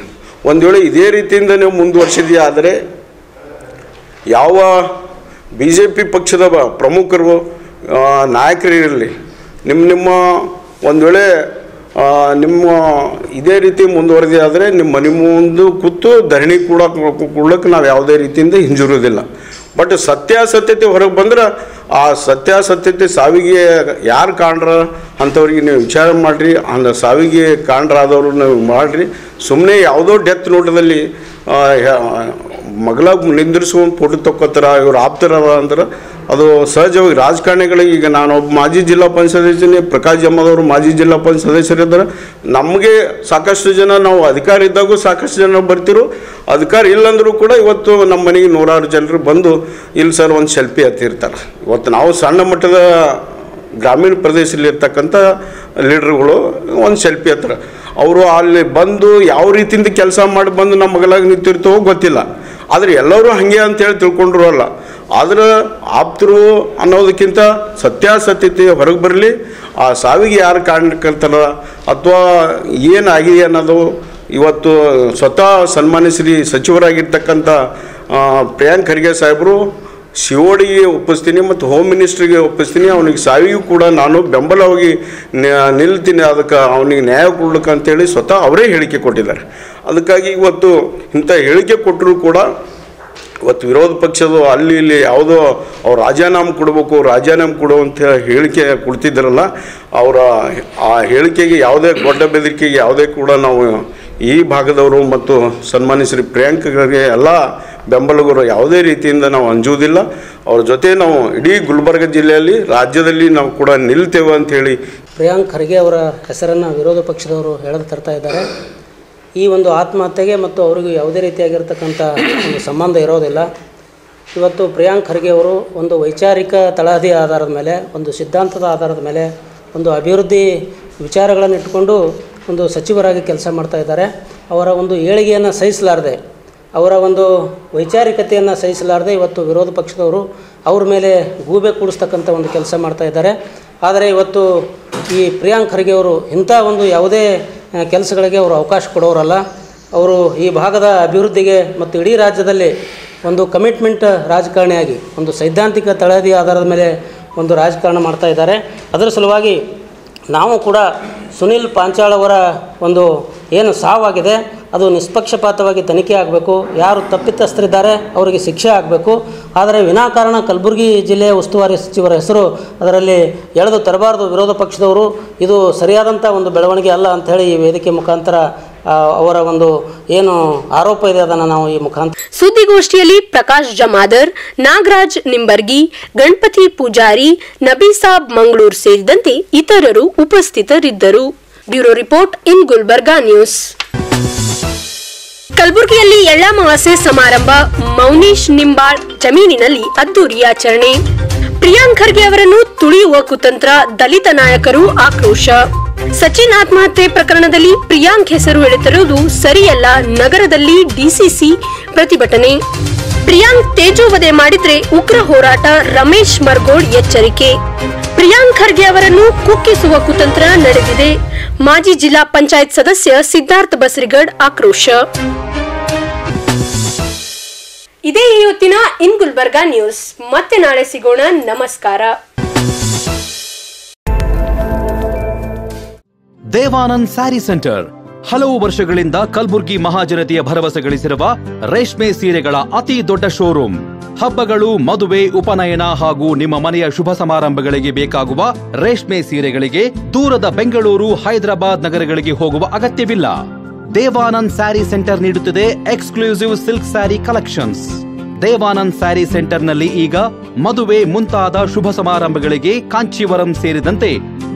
ಒಂದು ವೇಳೆ ಇದೇ ರೀತಿಯಿಂದ ನೀವು ಮುಂದುವರಿಸಿದೆಯಾ ಆದರೆ ಯಾವ BJP ಪಕ್ಷದ ಪ್ರಮುಖರು ನಾಯಕರು ಇರಲಿ, ನಿಮ್ಮ ಒಂದು ವೇಳೆ ನಿಮ್ಮ ಇದೇ ರೀತಿ ಮುಂದುವರೆದೇ ಆದರೆ ನಿಮ್ಮ ಮನೆ ಮುಂದೆ ಕೂತು ಧರಣಿ ಕೊಡೋಕ್ಕೆ ನಾವು ಯಾವುದೇ ರೀತಿಯಿಂದ ಹಿಂಜರಿಯೋದಿಲ್ಲ. ಬಟ್ ಸತ್ಯಾಸತ್ಯತೆ ಹೊರಗೆ ಬಂದ್ರೆ ಆ ಸತ್ಯಾಸತ್ಯತೆ ಸಾವಿಗೆ ಯಾರು ಕಾಣ್ರ ಅಂಥವ್ರಿಗೆ ನೀವು ವಿಚಾರ ಮಾಡಿರಿ, அந்த ಸಾವಿಗೆ ಕಾಣ್ರಾದವರು ನೀವು ಮಾಡಿರಿ. ಸುಮ್ಮನೆ ಯಾವುದೋ ಡೆತ್ ನೋಟದಲ್ಲಿ ಮಗಳ ನಿಂದಿರಿಸ್ಕೊಂಡು ಫೋಟೋ ತಕ್ಕೋತಾರ ಇವ್ರು ಆಪ್ತರ ಅಂದ್ರೆ ಅದು ಸಹಜವಾಗಿ ರಾಜಕಾರಣಿಗಳಿಗೆ. ಈಗ ನಾನು ಒಬ್ಬ ಮಾಜಿ ಜಿಲ್ಲಾ ಪಂಚಾಯತ್ ಸದಸ್ಯನೇ, ಪ್ರಕಾಶ್ ಜಮ್ಮದವರು ಮಾಜಿ ಜಿಲ್ಲಾ ಪಂಚಾಯತ್ ಸದಸ್ಯರಿದ್ದಾರೆ. ನಮಗೆ ಸಾಕಷ್ಟು ಜನ ನಾವು ಅಧಿಕಾರ ಇದ್ದಾಗೂ ಸಾಕಷ್ಟು ಜನ ಬರ್ತಿರು, ಅಧಿಕಾರ ಇಲ್ಲಂದರೂ ಕೂಡ ಇವತ್ತು ನಮ್ಮ ಮನೆಗೆ 100 ಜನರು ಬಂದು ಇಲ್ಲಿ ಸರ್ ಒಂದು ಸೆಲ್ಫಿ ಹತ್ತಿರ್ತಾರೆ. ಇವತ್ತು ನಾವು ಸಣ್ಣ ಮಟ್ಟದ ಗ್ರಾಮೀಣ ಪ್ರದೇಶದಲ್ಲಿರ್ತಕ್ಕಂಥ ಲೀಡ್ರುಗಳು ಒಂದು ಸೆಲ್ಫಿ ಹತ್ರ ಅವರು ಅಲ್ಲಿ ಬಂದು ಯಾವ ರೀತಿಯಿಂದ ಕೆಲಸ ಮಾಡಿ ಬಂದು ನಮ್ಮ ಮಗಳಾಗಿ ನಿಂತಿರ್ತವೋ ಗೊತ್ತಿಲ್ಲ. ಆದರೆ ಎಲ್ಲರೂ ಹಾಗೆ ಅಂತೇಳಿ ತಿಳ್ಕೊಂಡ್ರು ಅಲ್ಲ. ಆದರೆ ಆಪ್ತರು ಅನ್ನೋದಕ್ಕಿಂತ ಸತ್ಯಾಸತ್ಯತೆ ಹೊರಗೆ ಬರಲಿ, ಆ ಸಾವಿಗೆ ಯಾರು ಕಾರಣಕರ್ತಾರ ಅಥವಾ ಏನಾಗಿದೆ ಅನ್ನೋದು ಇವತ್ತು ಸ್ವತಃ ಸನ್ಮಾನ್ಯ ಶ್ರೀ ಸಚಿವರಾಗಿರ್ತಕ್ಕಂಥ ಪ್ರಿಯಾಂಕ್ ಖರ್ಗೆ ಸಾಹೇಬರು ಶಿವೋಡಿಗೆ ಒಪ್ಪಿಸ್ತೀನಿ ಮತ್ತು ಹೋಮ್ ಮಿನಿಸ್ಟ್ರಿಗೆ ಒಪ್ಪಿಸ್ತೀನಿ. ಅವನಿಗೆ ಸಾವಿಗೂ ಕೂಡ ನಾನು ಬೆಂಬಲವಾಗಿ ನಿಲ್ತೀನಿ, ಅದಕ್ಕೆ ಅವನಿಗೆ ನ್ಯಾಯ ಕೊಡ್ಲಿಕ್ಕೆ ಅಂತೇಳಿ ಸ್ವತಃ ಅವರೇ ಹೇಳಿಕೆ ಕೊಟ್ಟಿದ್ದಾರೆ. ಅದಕ್ಕಾಗಿ ಇವತ್ತು ಇಂಥ ಹೇಳಿಕೆ ಕೊಟ್ಟರೂ ಕೂಡ ಇವತ್ತು ವಿರೋಧ ಪಕ್ಷದ ಅಲ್ಲಿ ಇಲ್ಲಿ ಯಾವುದೋ ಅವ್ರು ರಾಜೀನಾಮೆ ಕೊಡುವಂಥ ಹೇಳಿಕೆ ಕೊಡ್ತಿದ್ದಾರಲ್ಲ, ಅವರ ಆ ಹೇಳಿಕೆಗೆ ಯಾವುದೇ ದೊಡ್ಡ ಬೆದರಿಕೆಗೆ ಯಾವುದೇ ಕೂಡ ನಾವು ಈ ಭಾಗದವರು ಮತ್ತು ಸನ್ಮಾನ್ಯ ಶ್ರೀ ಪ್ರಿಯಾಂಕ್ ಖರ್ಗೆ ಎಲ್ಲ ಬೆಂಬಲಿಗರು ಯಾವುದೇ ರೀತಿಯಿಂದ ನಾವು ಅಂಜುವುದಿಲ್ಲ. ಅವ್ರ ಜೊತೆ ನಾವು ಇಡೀ ಗುಲ್ಬರ್ಗ ಜಿಲ್ಲೆಯಲ್ಲಿ ರಾಜ್ಯದಲ್ಲಿ ನಾವು ಕೂಡ ನಿಲ್ತೇವೆ ಅಂಥೇಳಿ ಪ್ರಿಯಾಂಕ್ ಖರ್ಗೆ ಅವರ ಹೆಸರನ್ನು ವಿರೋಧ ಪಕ್ಷದವರು ಹೇಳಲು ತರ್ತಾ ಇದ್ದಾರೆ. ಈ ಒಂದು ಆತ್ಮಹತ್ಯೆಗೆ ಮತ್ತು ಅವರಿಗೂ ಯಾವುದೇ ರೀತಿಯಾಗಿರ್ತಕ್ಕಂಥ ಒಂದು ಸಂಬಂಧ ಇರೋದಿಲ್ಲ. ಇವತ್ತು ಪ್ರಿಯಾಂಕ್ ಖರ್ಗೆ ಅವರು ಒಂದು ವೈಚಾರಿಕ ತಳಹದಿಯ ಆಧಾರದ ಮೇಲೆ, ಒಂದು ಸಿದ್ಧಾಂತದ ಆಧಾರದ ಮೇಲೆ, ಒಂದು ಅಭಿವೃದ್ಧಿ ವಿಚಾರಗಳನ್ನು ಇಟ್ಕೊಂಡು ಒಂದು ಸಚಿವರಾಗಿ ಕೆಲಸ ಮಾಡ್ತಾಯಿದ್ದಾರೆ. ಅವರ ಒಂದು ಏಳಿಗೆಯನ್ನು ಸಹಿಸಲಾರದೆ, ಅವರ ಒಂದು ವೈಚಾರಿಕತೆಯನ್ನು ಸಹಿಸಲಾರದೆ ಇವತ್ತು ವಿರೋಧ ಪಕ್ಷದವರು ಅವ್ರ ಮೇಲೆ ಗೂಬೆ ಕೂಡಿಸ್ತಕ್ಕಂಥ ಒಂದು ಕೆಲಸ ಮಾಡ್ತಾಯಿದ್ದಾರೆ. ಆದರೆ ಇವತ್ತು ಈ ಪ್ರಿಯಾಂಕ್ ಖರ್ಗೆ ಅವರು ಇಂಥ ಒಂದು ಯಾವುದೇ ಕೆಲಸಗಳಿಗೆ ಅವರು ಅವಕಾಶ ಕೊಡೋರಲ್ಲ. ಅವರು ಈ ಭಾಗದ ಅಭಿವೃದ್ಧಿಗೆ ಮತ್ತು ಇಡೀ ರಾಜ್ಯದಲ್ಲಿ ಒಂದು ಕಮಿಟ್ಮೆಂಟ್ ರಾಜಕಾರಣಿಯಾಗಿ ಒಂದು ಸೈದ್ಧಾಂತಿಕ ತಳಹದಿ ಆಧಾರದ ಮೇಲೆ ಒಂದು ರಾಜಕಾರಣ ಮಾಡ್ತಾಯಿದ್ದಾರೆ. ಅದರ ಸಲುವಾಗಿ ನಾವು ಕೂಡ ಸುನಿಲ್ ಪಾಂಚಾಳ್ ಅವರ ಒಂದು ಏನು ಸಾವಾಗಿದೆ ಅದು ನಿಷ್ಪಕ್ಷಪಾತವಾಗಿ ತನಿಖೆ ಆಗಬೇಕು. ಯಾರು ತಪ್ಪಿತಸ್ಥರಿದ್ದಾರೆ ಅವರಿಗೆ ಶಿಕ್ಷೆ ಆಗಬೇಕು. ಆದರೆ ವಿನಾಕಾರಣ ಕಲಬುರಗಿ ಜಿಲ್ಲೆಯ ಉಸ್ತುವಾರಿ ಸಚಿವರ ಹೆಸರು ಅದರಲ್ಲಿ ಎಳೆದು ತರಬಾರ್ದು ವಿರೋಧ ಪಕ್ಷದವರು. ಇದು ಸರಿಯಾದಂಥ ಒಂದು ಬೆಳವಣಿಗೆ ಅಲ್ಲ ಅಂಥೇಳಿ ಈ ವೇದಿಕೆ ಮುಖಾಂತರ ಅವರ ಒಂದು ಏನು ಆರೋಪ ಇದೆ ಅದನ್ನು ನಾವು ಈ ಮುಖಾಂತರ. ಸುದ್ದಿಗೋಷ್ಠಿಯಲ್ಲಿ ಪ್ರಕಾಶ್ ಜಮಾದರ್, ನಾಗರಾಜ್ ನಿಂಬರ್ಗಿ, ಗಣಪತಿ ಪೂಜಾರಿ, ನಬೀಸಾಬ್ ಮಂಗಳೂರು ಸೇರಿದಂತೆ ಇತರರು ಉಪಸ್ಥಿತರಿದ್ದರು. Bureau report in Gulbarga news. ಕಲಬುರಗಿಯಲ್ಲಿ ಎಳ್ಳಮಾವಾಸ್ಯೆ ಸಮಾರಂಭ, ಮೌನೀಶ್ ನಿಂಬಾಳ್ ಜಮೀನಿನಲ್ಲಿ ಅದ್ದೂರಿ ಆಚರಣೆ. ಪ್ರಿಯಾಂಕ್ ಖರ್ಗೆ ಅವರನ್ನು ತುಳಿಯುವ ಕುತಂತ್ರ, ದಲಿತ ನಾಯಕರು ಆಕ್ರೋಶ. ಸಚಿನ್ ಆತ್ಮಹತ್ಯೆ ಪ್ರಕರಣದಲ್ಲಿ ಪ್ರಿಯಾಂಕ್ ಹೆಸರು ಎಳೆತಿರುವುದು ಸರಿಯಲ್ಲ, ನಗರದಲ್ಲಿ ಡಿಸಿಸಿ ಪ್ರತಿಭಟನೆ. ಪ್ರಿಯಾಂಕ್ ತೇಜೋವಧೆ ಮಾಡಿದ್ರೆ ಉಗ್ರ ಹೋರಾಟ, ರಮೇಶ್ ಮರ್ಗೋಡ್ ಎಚ್ಚರಿಕೆ. ಪ್ರಿಯಾಂಕ್ ಖರ್ಗೆ ಅವರನ್ನು ಕುಕ್ಕಿಸುವ ಕುತಂತ್ರ ನಡೆದಿದೆ, ಮಾಜಿ ಜಿಲ್ಲಾ ಪಂಚಾಯತ್ ಸದಸ್ಯ ಸಿದ್ಧಾರ್ಥ ಬಸರಿಗಡ್ ಆಕ್ರೋಶ. ಇದೇ ಇವತ್ತಿನ ಇನ್ ಗುಲ್ಬರ್ಗಾ ನ್ಯೂಸ್. ಮತ್ತೆ ನಾಳೆ ಸಿಗೋಣ. ನಮಸ್ಕಾರ. ದೇವಾನಂದ್ ಸ್ಯಾರಿ ಸೆಂಟರ್ ಹಲವು ವರ್ಷಗಳಿಂದ ಕಲಬುರ್ಗಿ ಮಹಾಜನತೆಯ ಭರವಸೆ ಗಳಿಸಿರುವ ರೇಷ್ಮೆ ಸೀರೆಗಳ ಅತಿ ದೊಡ್ಡ ಶೋರೂಮ್. ಹಬ್ಬಗಳು, ಮದುವೆ, ಉಪನಯನ ಹಾಗೂ ನಿಮ್ಮ ಮನೆಯ ಶುಭ ಸಮಾರಂಭಗಳಿಗೆ ಬೇಕಾಗುವ ರೇಷ್ಮೆ ಸೀರೆಗಳಿಗೆ ದೂರದ ಬೆಂಗಳೂರು, ಹೈದರಾಬಾದ್ ನಗರಗಳಿಗೆ ಹೋಗುವ ಅಗತ್ಯವಿಲ್ಲ. ದೇವಾನಂದ್ ಸ್ಯಾರಿ ಸೆಂಟರ್ ನೀಡುತ್ತಿದೆ exclusive silk sari collections. Devanand sari ಸೆಂಟರ್ನಲ್ಲಿ ಈಗ ಮದುವೆ ಮುಂತಾದ ಶುಭ ಸಮಾರಂಭಗಳಿಗೆ ಕಾಂಚೀವರಂ ಸೇರಿದಂತೆ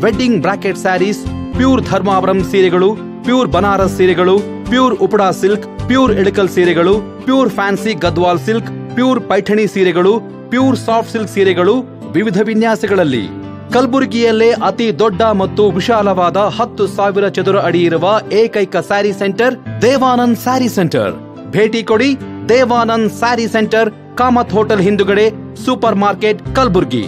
wedding brocade saris, pure Dharmavaram ಸೀರೆಗಳು, ಪ್ಯೂರ್ ಬನಾರಸ್ ಸೀರೆಗಳು, pure Uppada silk, pure Ilkal ಸೀರೆಗಳು, pure fancy Gadwal silk, pure Paithani ಸೀರೆಗಳು, ಪ್ಯೂರ್ ಸಾಫ್ಟ್ ಸಿಲ್ಕ್ ಸೀರೆಗಳು ವಿವಿಧ ವಿನ್ಯಾಸಗಳಲ್ಲಿ. ಕಲಬುರಗಿಯಲ್ಲೇ ಅತಿ ದೊಡ್ಡ ಮತ್ತು ವಿಶಾಲವಾದ 10,000 ಚದುರ ಅಡಿ ಇರುವ ಏಕೈಕ ಸ್ಯಾರಿ ಸೆಂಟರ್ ದೇವಾನಂದ್ ಸ್ಯಾರಿ ಸೆಂಟರ್. ಭೇಟಿ ಕೊಡಿ. ದೇವಾನಂದ್ ಸ್ಯಾರಿ ಸೆಂಟರ್, ಕಾಮತ್ ಹೋಟೆಲ್ ಹಿಂದುಗಡೆ, ಸೂಪರ್ ಮಾರ್ಕೆಟ್, ಕಲಬುರಗಿ.